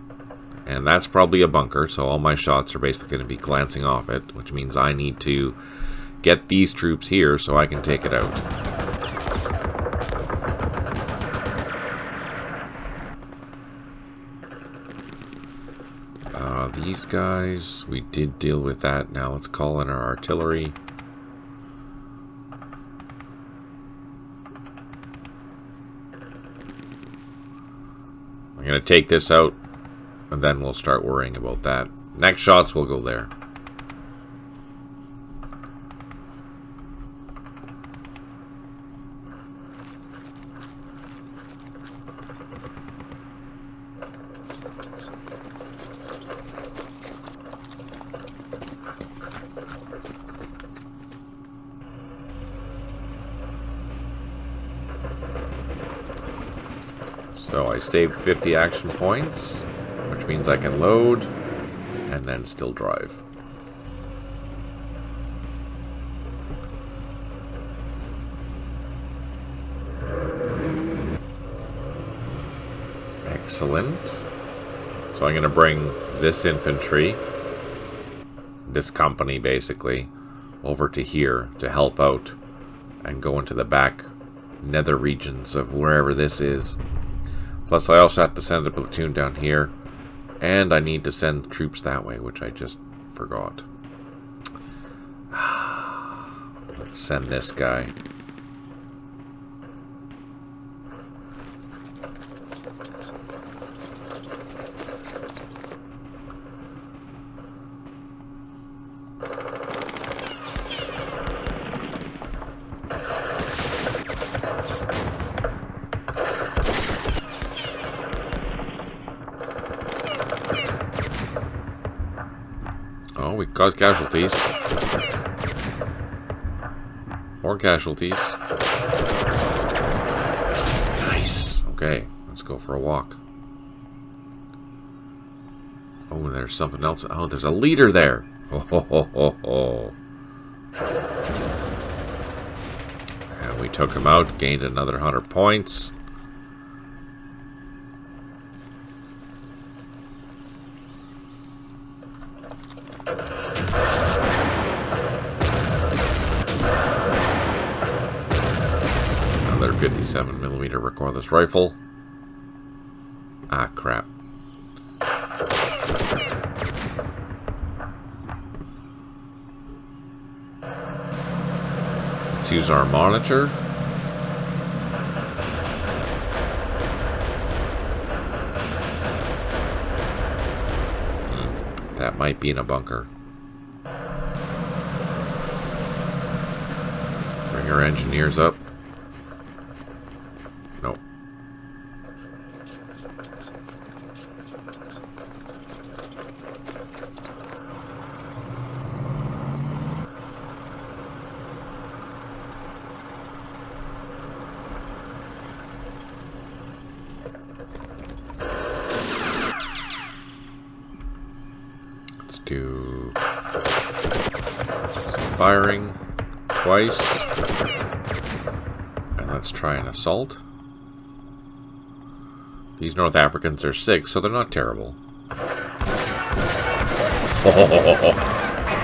And that's probably a bunker, so all my shots are basically going to be glancing off it, which means I need to get these troops here so I can take it out. These guys, we did deal with that. Now let's call in our artillery. I'm going to take this out, and then we'll start worrying about that. Next shots will go there. So I saved 50 action points, which means I can load and then still drive. Excellent. So I'm going to bring this infantry, this company basically, over to here to help out and go into the back nether regions of wherever this is. Plus, I also have to send a platoon down here, and I need to send troops that way, which I just forgot. Let's send this guy. Oh, we caused casualties. More casualties. Nice. Okay, let's go for a walk. Oh, there's something else. Oh, there's a leader there. Oh, ho, ho, ho, ho. And we took him out, gained another 100 points. Another 57mm recoilless rifle. Ah, crap. Let's use our monitor. That might be in a bunker. Bring our engineers up. Nope. do some firing twice. And let's try an assault. These North Africans are 6, so they're not terrible. Oh,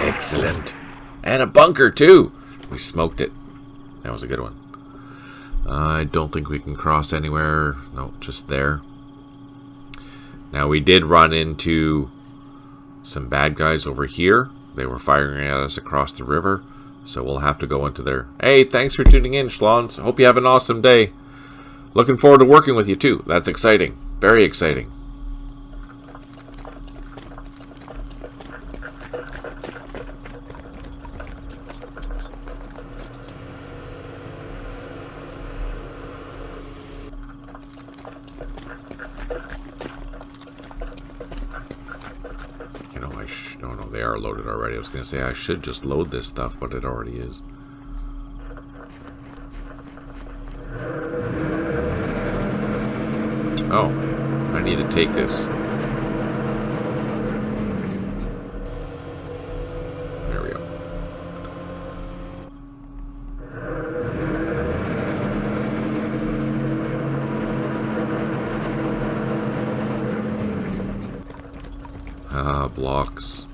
excellent. And a bunker, too. We smoked it. That was a good one. I don't think we can cross anywhere. No, just there. Now, we did run into some bad guys over here. They were firing at us across the river. So we'll have to go into there. Hey, thanks for tuning in, Schlons. Hope you have an awesome day. Looking forward to working with you, too. That's exciting. Very exciting. You know, oh no, they are loaded already. I was going to say I should just load this stuff, but it already is. Oh, I need to take this. There we go. Blocks.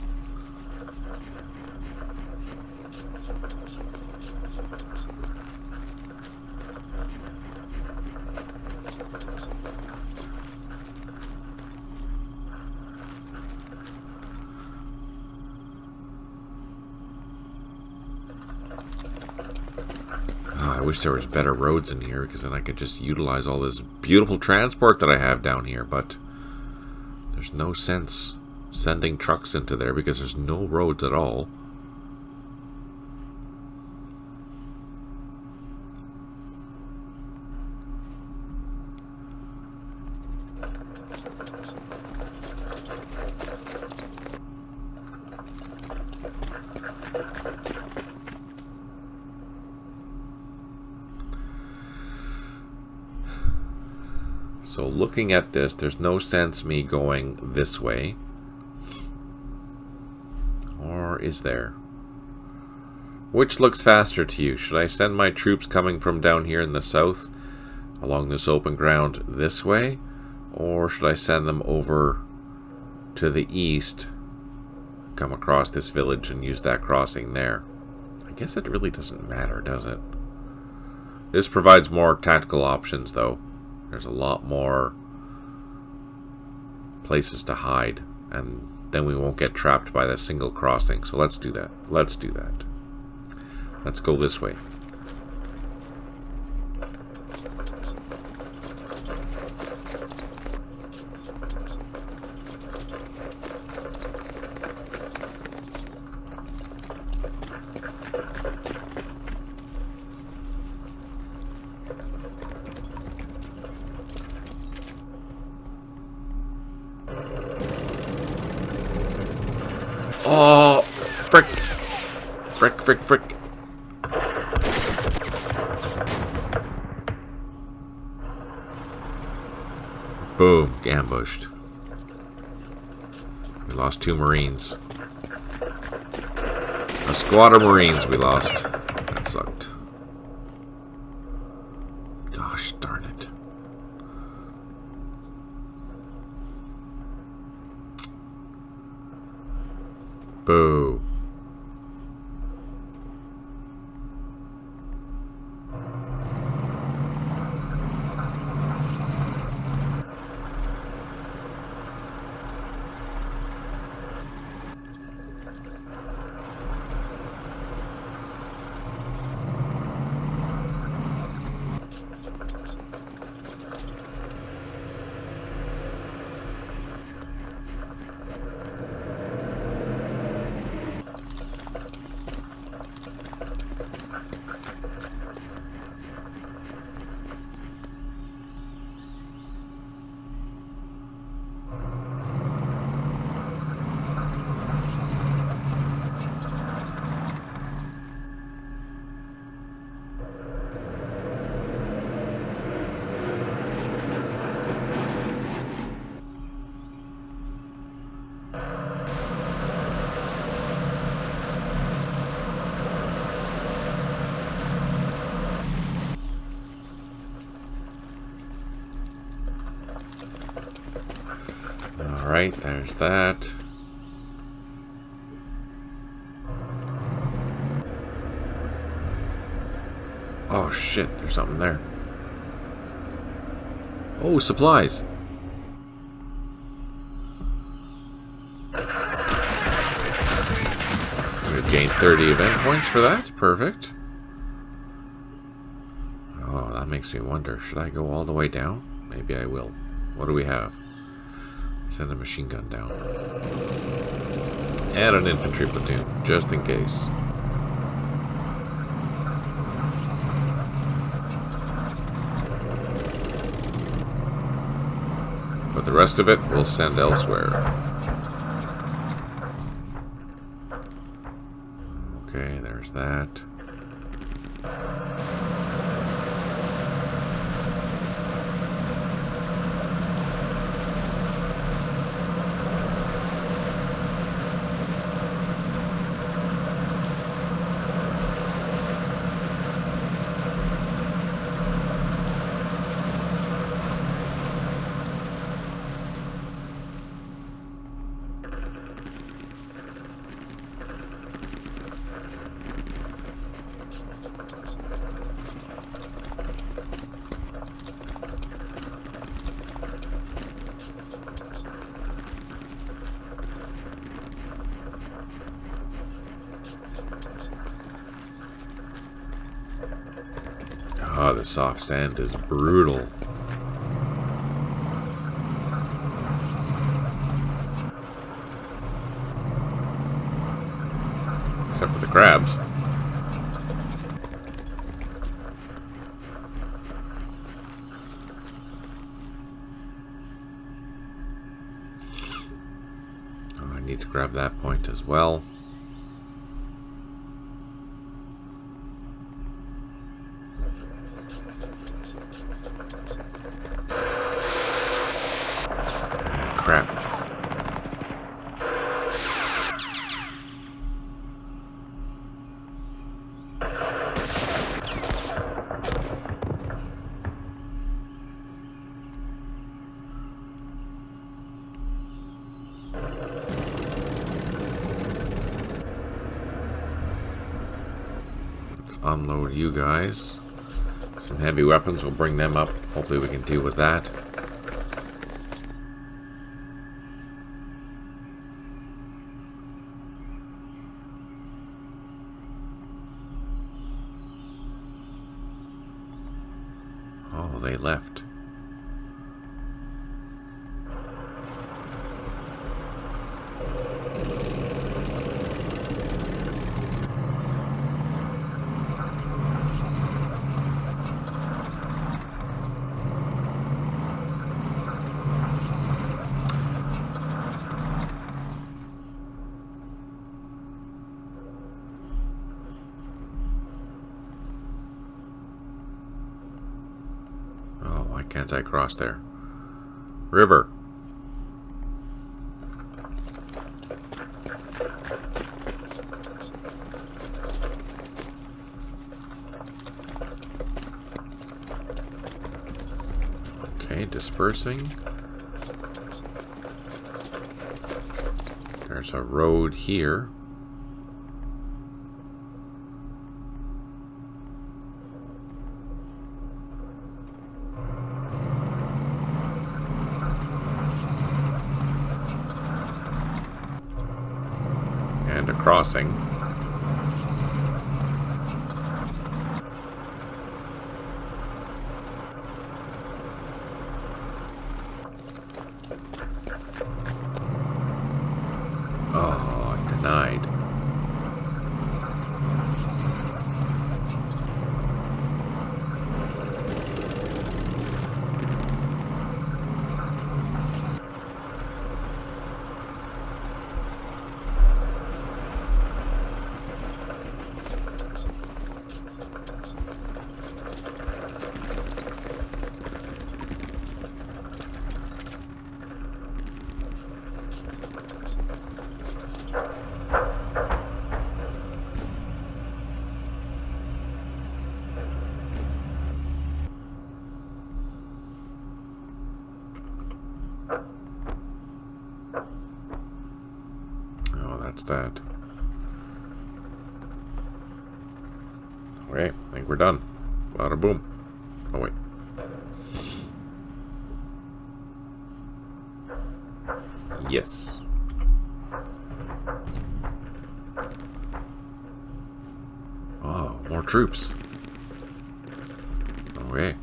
I wish there was better roads in here, because then I could just utilize all this beautiful transport that I have down here, but there's no sense sending trucks into there because there's no roads at all. So looking at this, there's no sense me going this way. Or is there? Which looks faster to you? Should I send my troops coming from down here in the south along this open ground this way? Or should I send them over to the east, come across this village and use that crossing there? I guess it really doesn't matter, does it? This provides more tactical options, though. There's a lot more places to hide, and then we won't get trapped by that single crossing. So let's do that. Let's do that. Let's go this way. Oh, frick. Frick, frick, frick. Boom, ambushed. We lost 2 Marines. A squad of Marines we lost. That sucked. Gosh darn it. Boo. Alright, there's that. Oh shit, there's something there. Oh, supplies. We've gained 30 event points for that. Perfect. Oh, that makes me wonder. Should I go all the way down? Maybe I will. What do we have? Send a machine gun down. And an infantry platoon, just in case. But the rest of it we'll send elsewhere. Okay, there's that. Ah, the soft sand is brutal. Except for the crabs. Oh, I need to grab that point as well. Crap. Let's unload you guys. Some heavy weapons, we'll bring them up. Hopefully we can deal with that. Oh, they left. Oh, why can't I cross there? River. Okay, dispersing. There's a road here. And a crossing. Oh, denied. that? Okay, I think we're done. Bada boom. Oh, wait. Yes. Oh, more troops. Okay.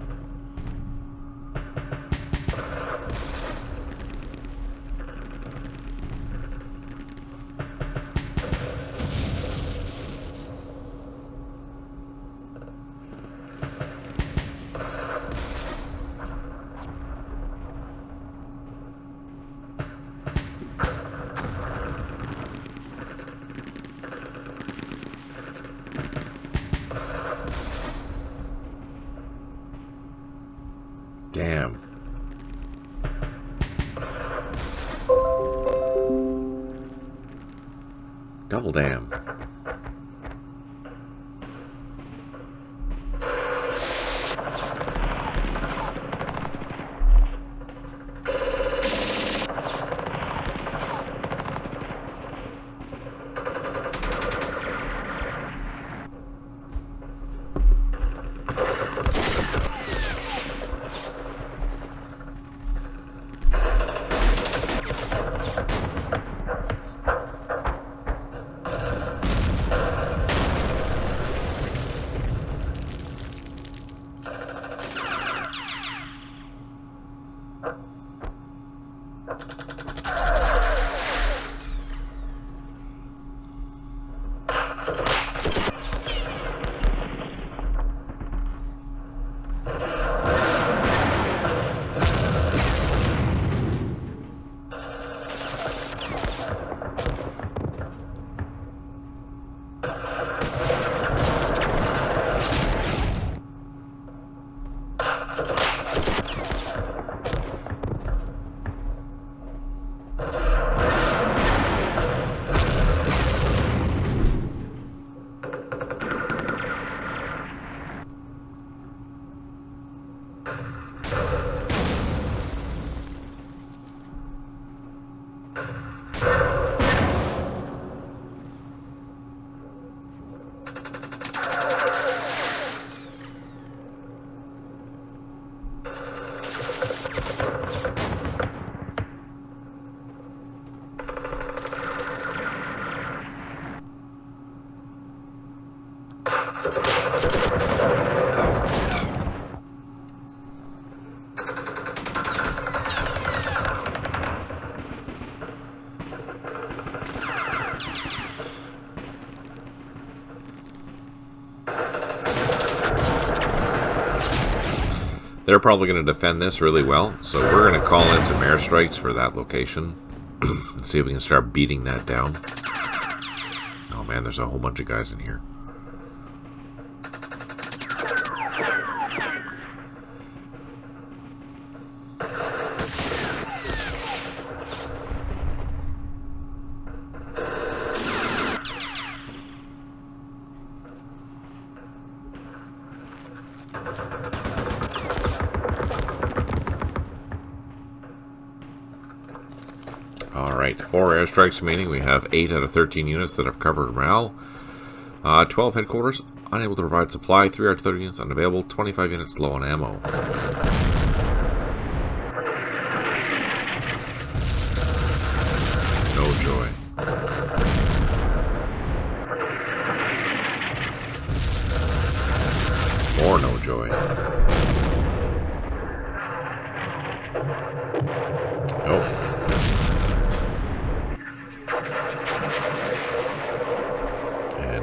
Damn. Double damn. They're probably going to defend this really well, so we're going to call in some airstrikes for that location. See if we can start beating that down. Oh man, there's a whole bunch of guys in here. Alright, 4 airstrikes remaining. We have 8 out of 13 units that have covered morale. 12 headquarters, unable to provide supply. 3 artillery units unavailable. 25 units low on ammo. No joy. More no joy. Nope.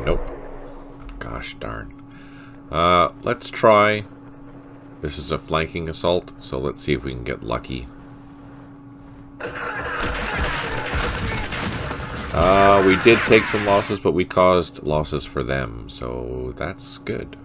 Nope. Gosh darn. Let's try. This is a flanking assault, so let's see if we can get lucky. We did take some losses, but we caused losses for them, so that's good.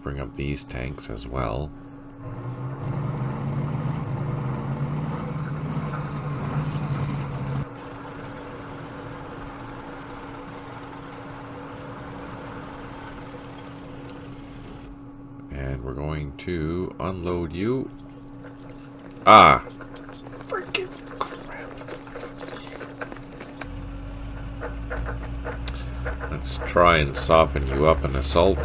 bring up these tanks as well. And we're going to unload you. Ah! Freaking crap. Let's try and soften you up in assault.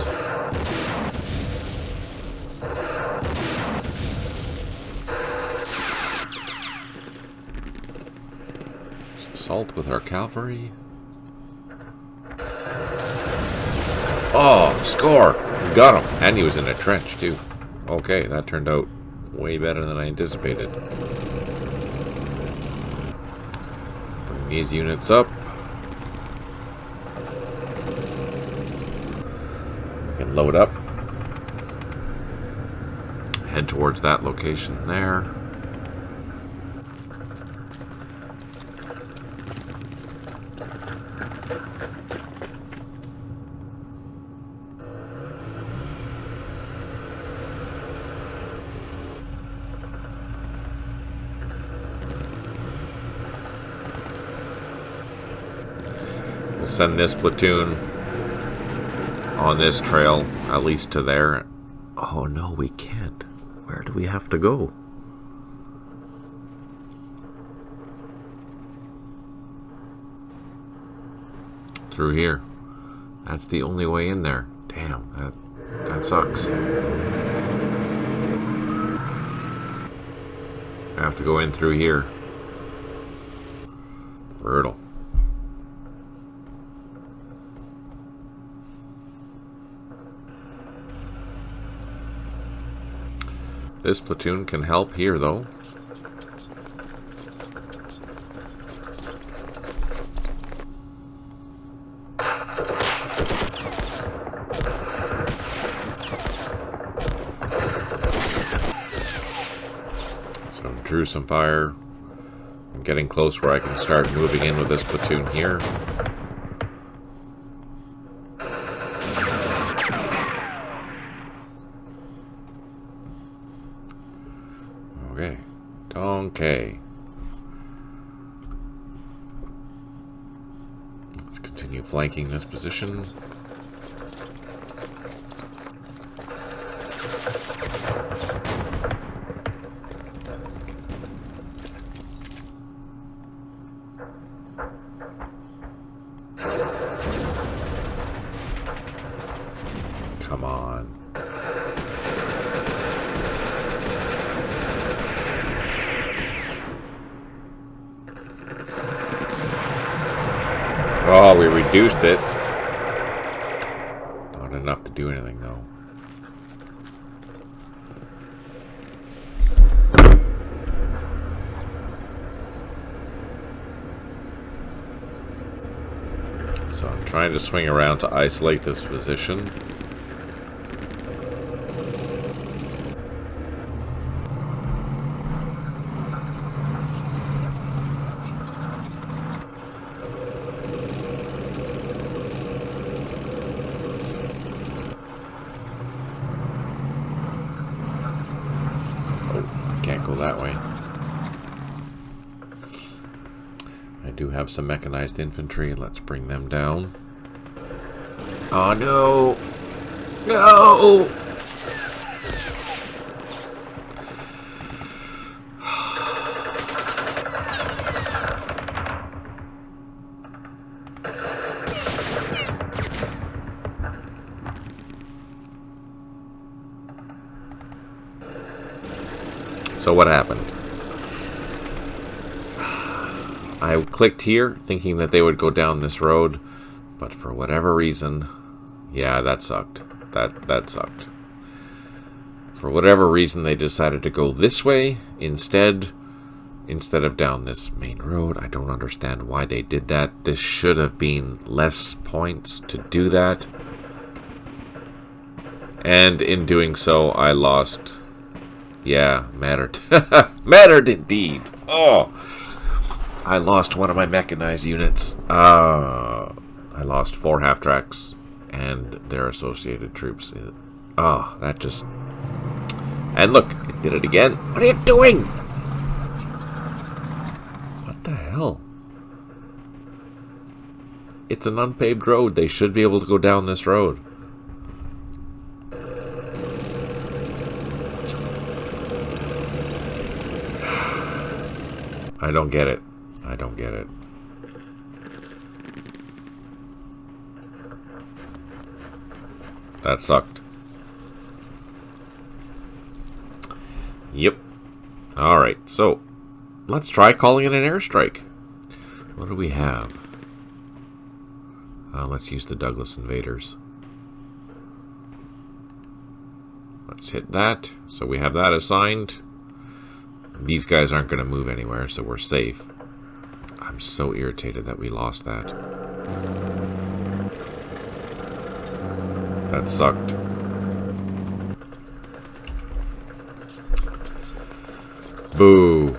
Assault with our cavalry. Oh, score! Got him! And he was in a trench, too. Okay, that turned out way better than I anticipated. Bring these units up. We can load up. Head towards that location there. Send this platoon on this trail, at least to there. Oh no, we can't. Where do we have to go? Through here. That's the only way in there. Damn, that sucks. I have to go in through here. Brutal. This platoon can help here, though. So, drew some fire. I'm getting close where I can start moving in with this platoon here. Okay. Let's continue flanking this position. Come on. Oh, we reduced it. Not enough to do anything, though. So I'm trying to swing around to isolate this position. Can't go that way. I do have some mechanized infantry. Let's bring them down. Oh no! No! So what happened? I clicked here thinking that they would go down this road, but for whatever reason, yeah, that sucked. That sucked. For whatever reason, they decided to go this way instead of down this main road. I don't understand why they did that. This should have been less points to do that. And in doing so, I lost. Yeah, mattered. Mattered indeed. Oh, I lost one of my mechanized units. I lost 4 half-tracks and their associated troops Oh, that just... And look, it did it again. What are you doing? What the hell? It's an unpaved road. They should be able to go down this road. I don't get it. I don't get it. That sucked. Yep. Alright, so let's try calling it an airstrike. What do we have? Let's use the Douglas Invaders. Let's hit that. So we have that assigned. These guys aren't going to move anywhere, so we're safe. I'm so irritated that we lost that. That sucked. Boo.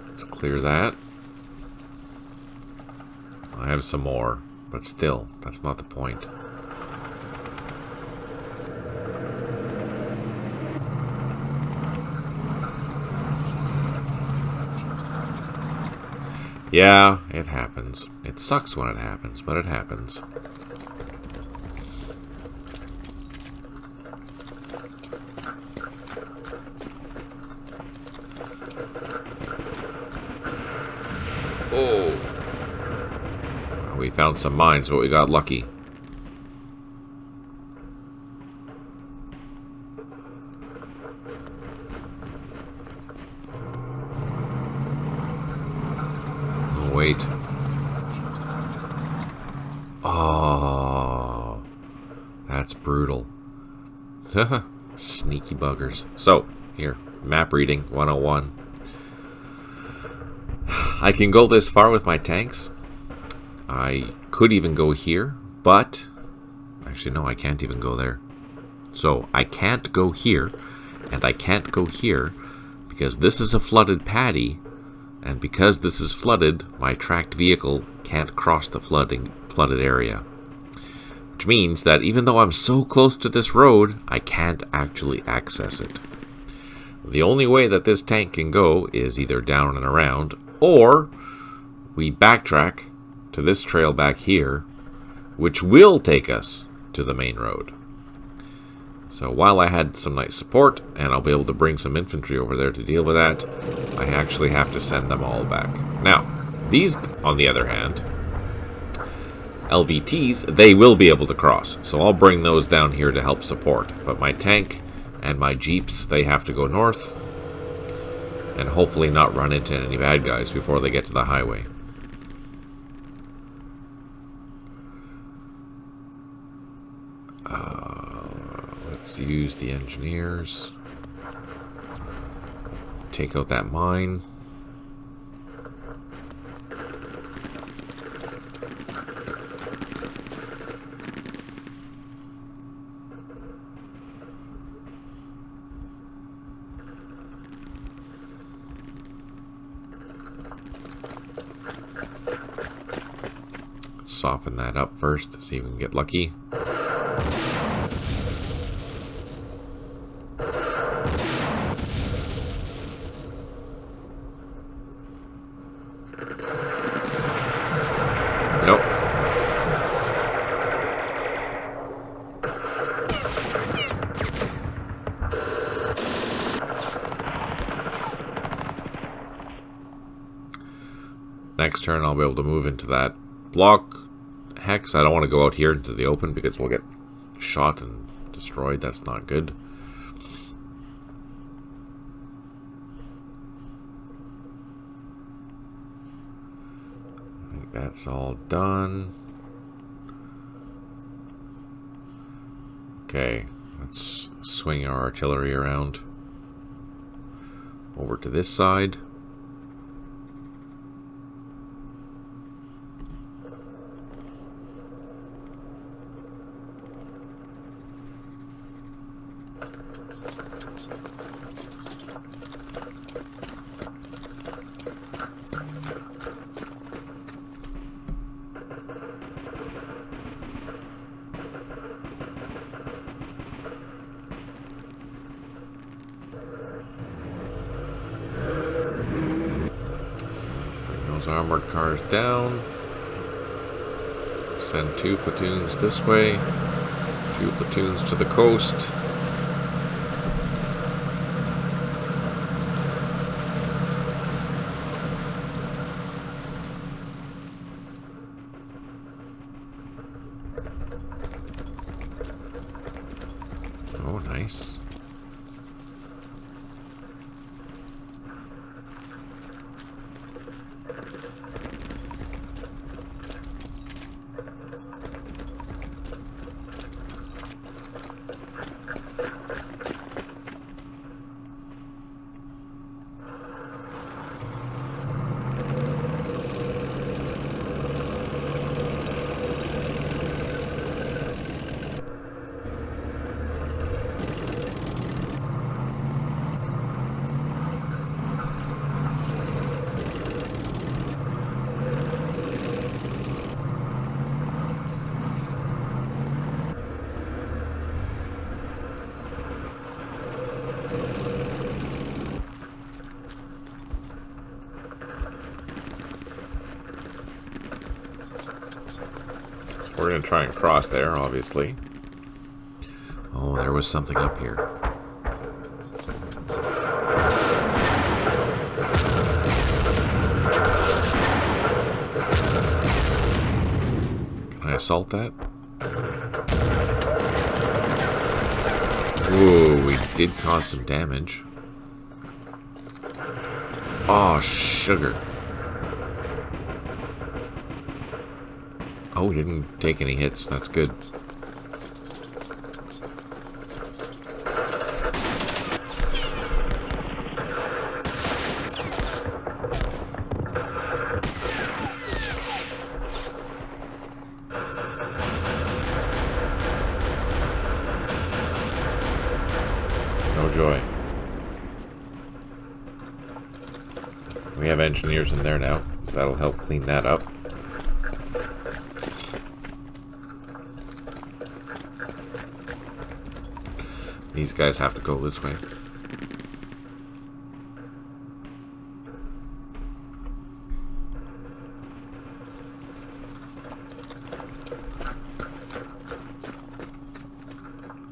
Let's clear that. I have some more, but still, that's not the point. Yeah, it happens. It sucks when it happens, but it happens. Oh! We found some mines, but we got lucky. Wait. Oh, that's brutal. Sneaky buggers. So, here, map reading 101. I can go this far with my tanks. I could even go here, but... Actually, no, I can't even go there. So, I can't go here, and I can't go here, because this is a flooded paddy, and because this is flooded, my tracked vehicle can't cross the flooded area. Which means that even though I'm so close to this road, I can't actually access it. The only way that this tank can go is either down and around, or we backtrack to this trail back here, which will take us to the main road. So while I had some nice support, and I'll be able to bring some infantry over there to deal with that, I actually have to send them all back. Now, these, on the other hand, LVTs, they will be able to cross. So I'll bring those down here to help support. But my tank and my jeeps, they have to go north, and hopefully not run into any bad guys before they get to the highway. Let's use the engineers. Take out that mine. Soften that up first to see if we can get lucky. Nope. Next turn I'll be able to move into that block hex. I don't want to go out here into the open because we'll get shot and destroyed. That's not good. I think that's all done. Okay, let's swing our artillery around over to this side. armored cars down. Send 2 platoons this way. 2 platoons to the coast. Oh, nice. We're going to try and cross there, obviously. Oh, there was something up here. Can I assault that? Whoa, we did cause some damage. Oh, sugar. Oh, we didn't take any hits. That's good. No joy. We have engineers in there now. That'll help clean that up. These guys have to go this way.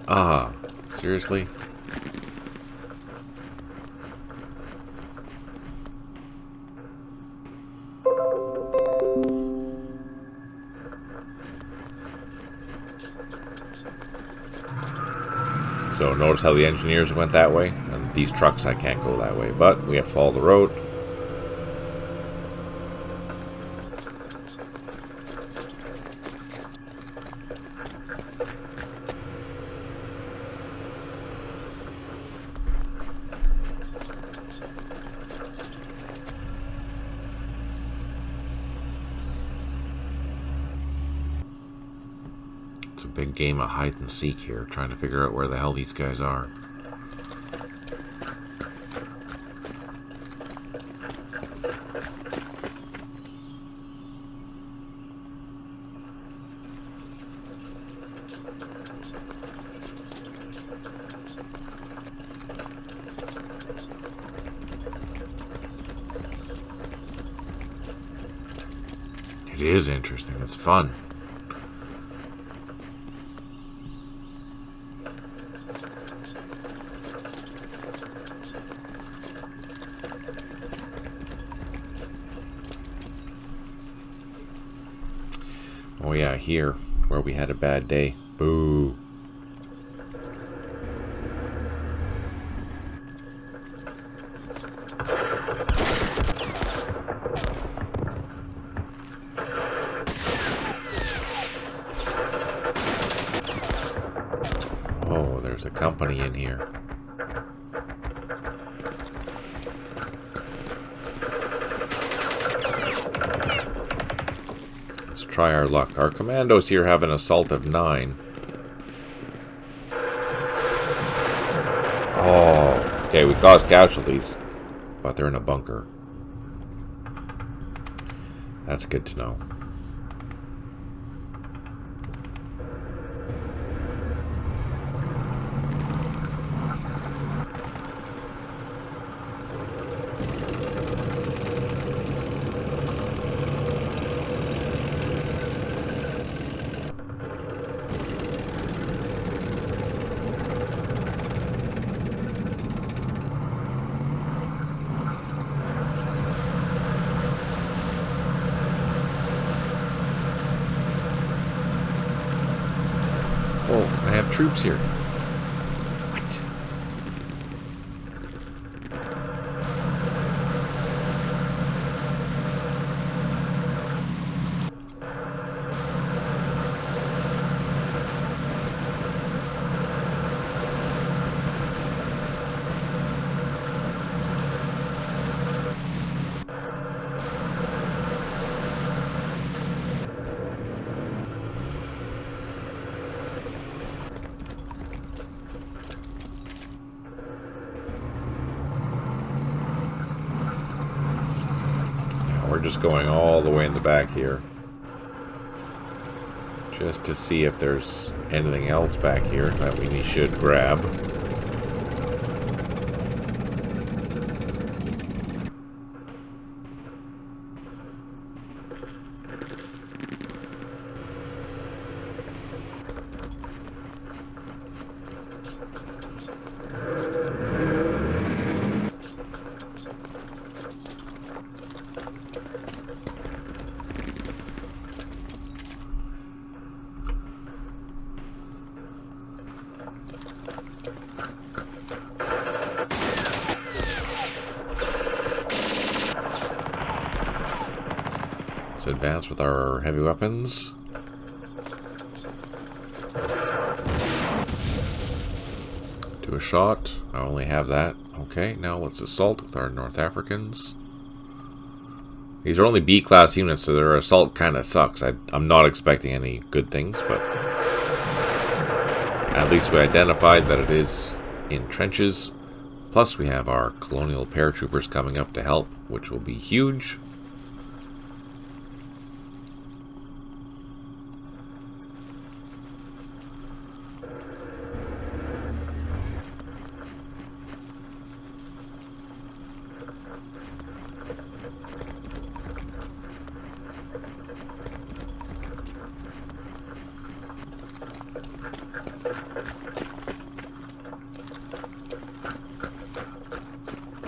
Ah, seriously? So notice how the engineers went that way, and these trucks I can't go that way, but we have to follow the road. It's a big game of hide and seek here, trying to figure out where the hell these guys are. It is interesting. It's fun. Oh yeah, here, where we had a bad day. Boo. Oh, there's a company in here. Try our luck. Our commandos here have an assault of 9. Oh, okay, we caused casualties, but they're in a bunker. That's good to know. Oh, I have troops here. What? We're just going all the way in the back here. Just to see if there's anything else back here that we should grab. Let's advance with our heavy weapons. Do a shot. I only have that. Okay, now let's assault with our North Africans. These are only B-class units, so their assault kind of sucks. I'm not expecting any good things, but at least we identified that it is in trenches. Plus we have our colonial paratroopers coming up to help, which will be huge.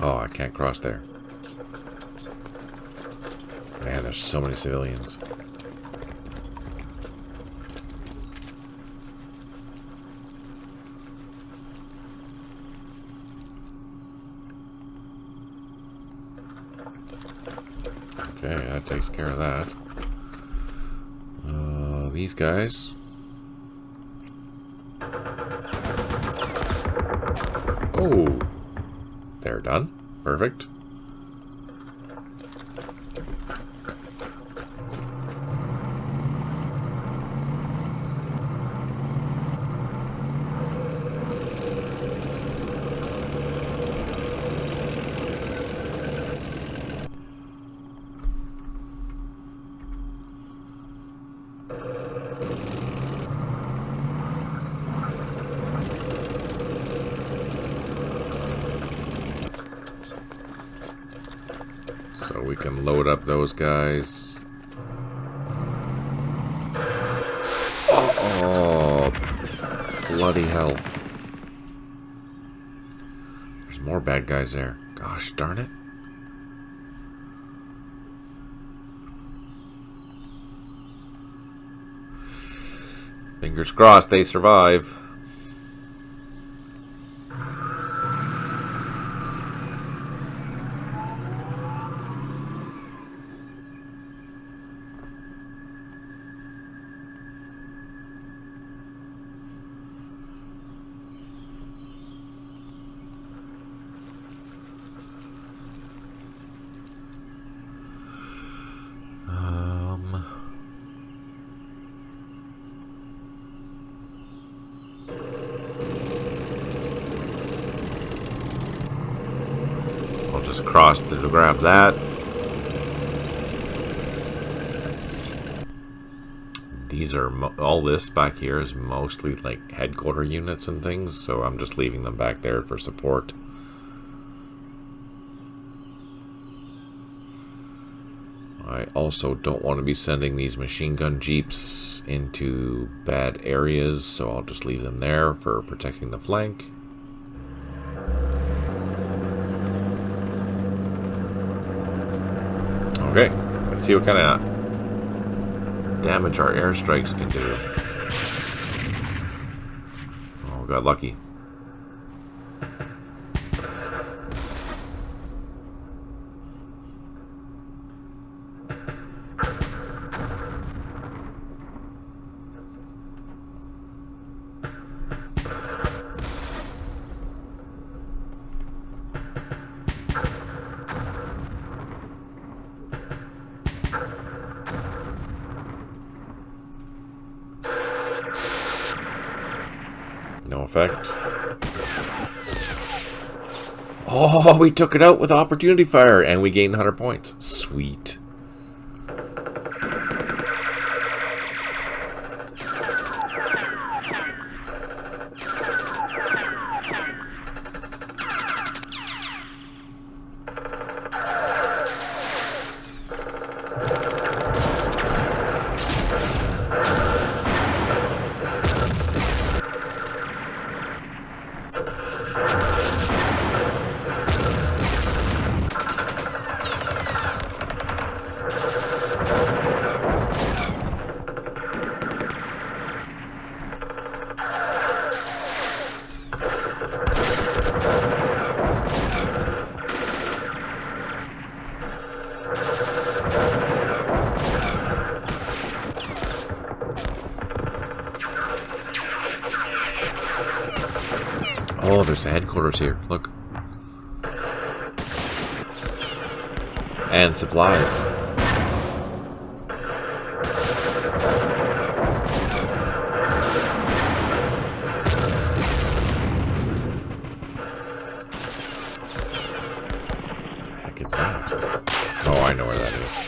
Oh, I can't cross there. Man, there's so many civilians. Okay, that takes care of that. These guys. Oh, they're done. Perfect. So we can load up those guys. Oh, bloody hell. There's more bad guys there. Gosh darn it. Fingers crossed they survive. I'll just cross to grab that. These are all this back here is mostly like headquarter units and things, so I'm just leaving them back there for support. I also don't want to be sending these machine gun jeeps into bad areas, so I'll just leave them there for protecting the flank. Okay, let's see what kind of damage our airstrikes can do. got lucky. No effect. Oh, we took it out with opportunity fire, and we gained 100 points. Sweet. Oh, there's the headquarters here. Look. And supplies. What the heck is that? Oh, I know where that is.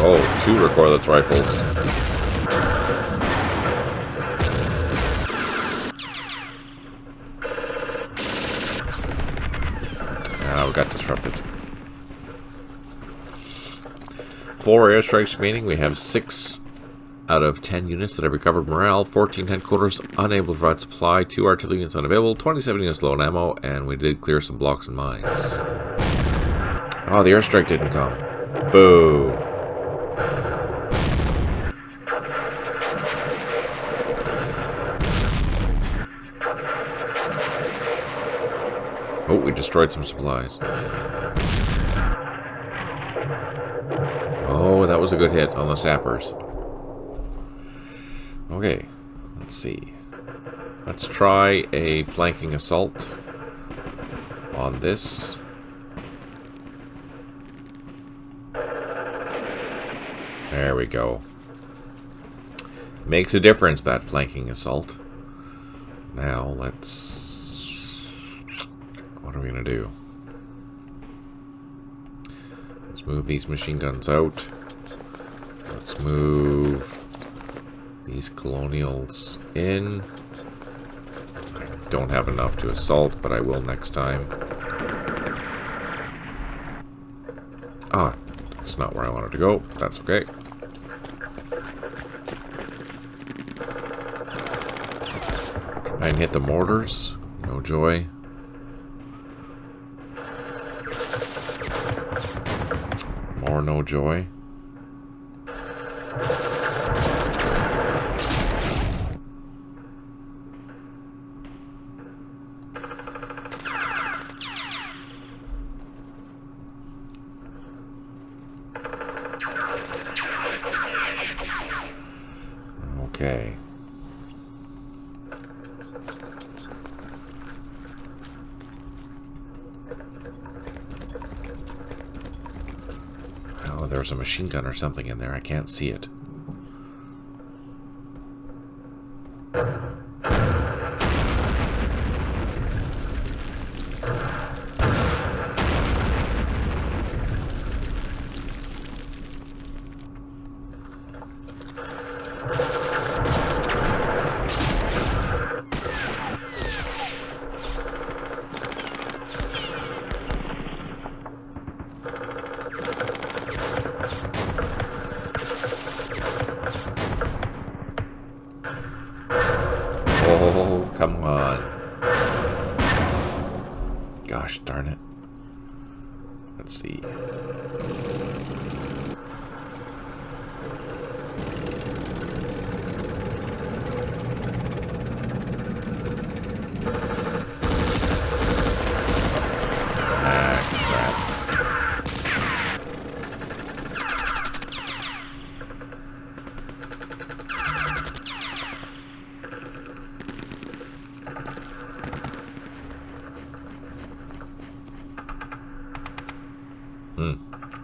Oh, 2 recoilless rifles. Ah, we got disrupted. 4 airstrikes remaining. We have 6 out of 10 units that have recovered morale. 14 headquarters unable to provide supply. 2 artillery units unavailable. 27 units low on ammo. And we did clear some blocks and mines. Oh, the airstrike didn't come. Boo. Oh, we destroyed some supplies. Oh, that was a good hit on the sappers. Okay, let's see. Let's try a flanking assault on this. There we go. Makes a difference, that flanking assault. Now, let's... What are we going to do? Let's move these machine guns out. Let's move these colonials in. I don't have enough to assault, but I will next time. Ah, that's not where I wanted to go. That's okay. Try and hit the mortars. No joy. More no joy. Okay. Oh, there's a machine gun or something in there. I can't see it. Oh, come on. Gosh darn it. Let's see.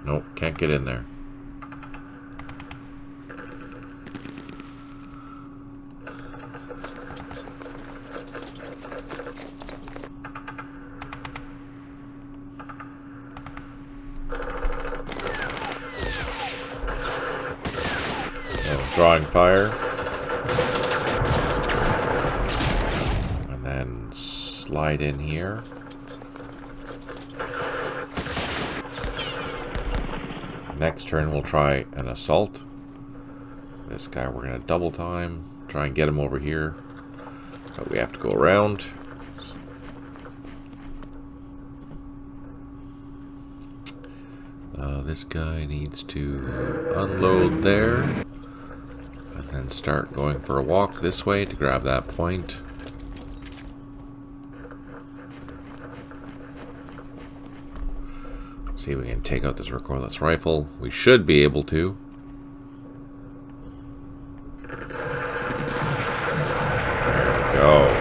Nope, can't get in there. Drawing fire. And then slide in here. Next turn we'll try an assault. This guy we're going to double time. Try and get him over here. But we have to go around. This guy needs to unload there. And then start going for a walk this way to grab that point. See if we can take out this recoilless rifle. We should be able to. There we go.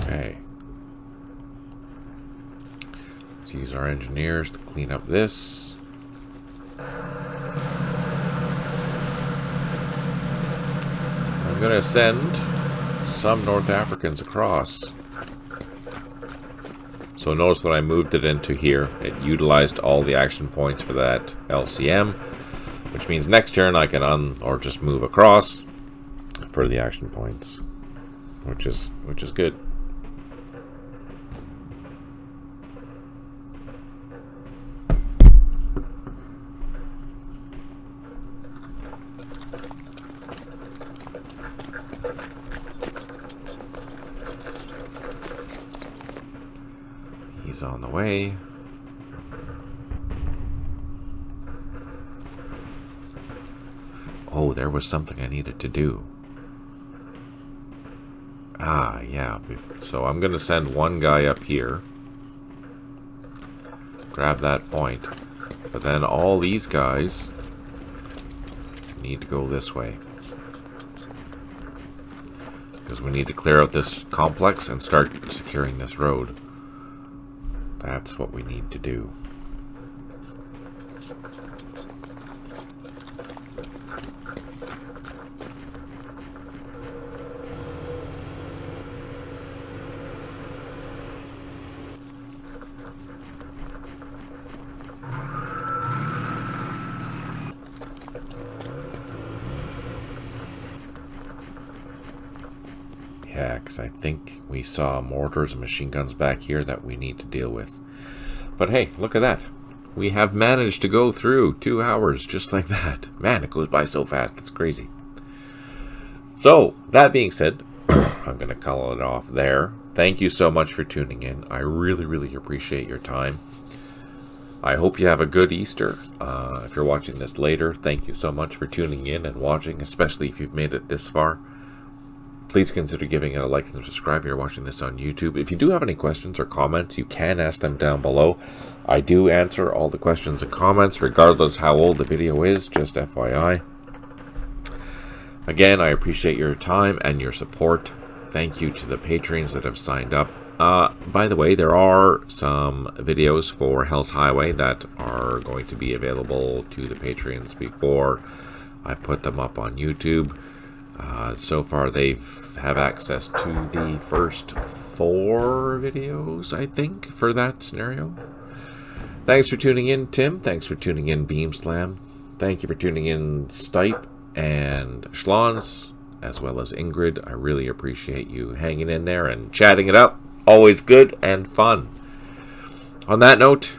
Okay. Let's use our engineers to clean up this. I'm going to send some North Africans across. So notice when I moved it into here, it utilized all the action points for that LCM, which means next turn I can or just move across for the action points, which is good. He's on the way. Oh, there was something I needed to do. Ah, yeah. So I'm going to send one guy up here. Grab that point. But then all these guys need to go this way. Because we need to clear out this complex and start securing this road. That's what we need to do. Yeah, because I think we saw mortars and machine guns back here that we need to deal with. But hey, look at that. We have managed to go through 2 hours just like that. Man, it goes by so fast. It's crazy. So, that being said, I'm going to call it off there. Thank you so much for tuning in. I really, really appreciate your time. I hope you have a good Easter. If you're watching this later, thank you so much for tuning in and watching, especially if you've made it this far. Please consider giving it a like and subscribe if you're watching this on YouTube. If you do have any questions or comments, you can ask them down below. I do answer all the questions and comments, regardless how old the video is, just FYI. Again, I appreciate your time and your support. Thank you to the patrons that have signed up. By the way, there are some videos for Hell's Highway that are going to be available to the patrons before I put them up on YouTube. So far, have access to the first 4 videos, I think, for that scenario. Thanks for tuning in, Tim. Thanks for tuning in, Beamslam. Thank you for tuning in, Stipe and Schlons, as well as Ingrid. I really appreciate you hanging in there and chatting it up. Always good and fun. On that note,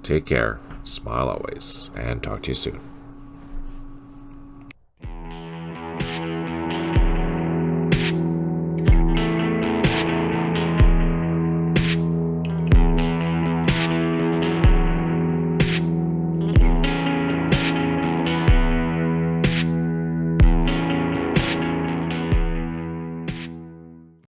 take care, smile always, and talk to you soon.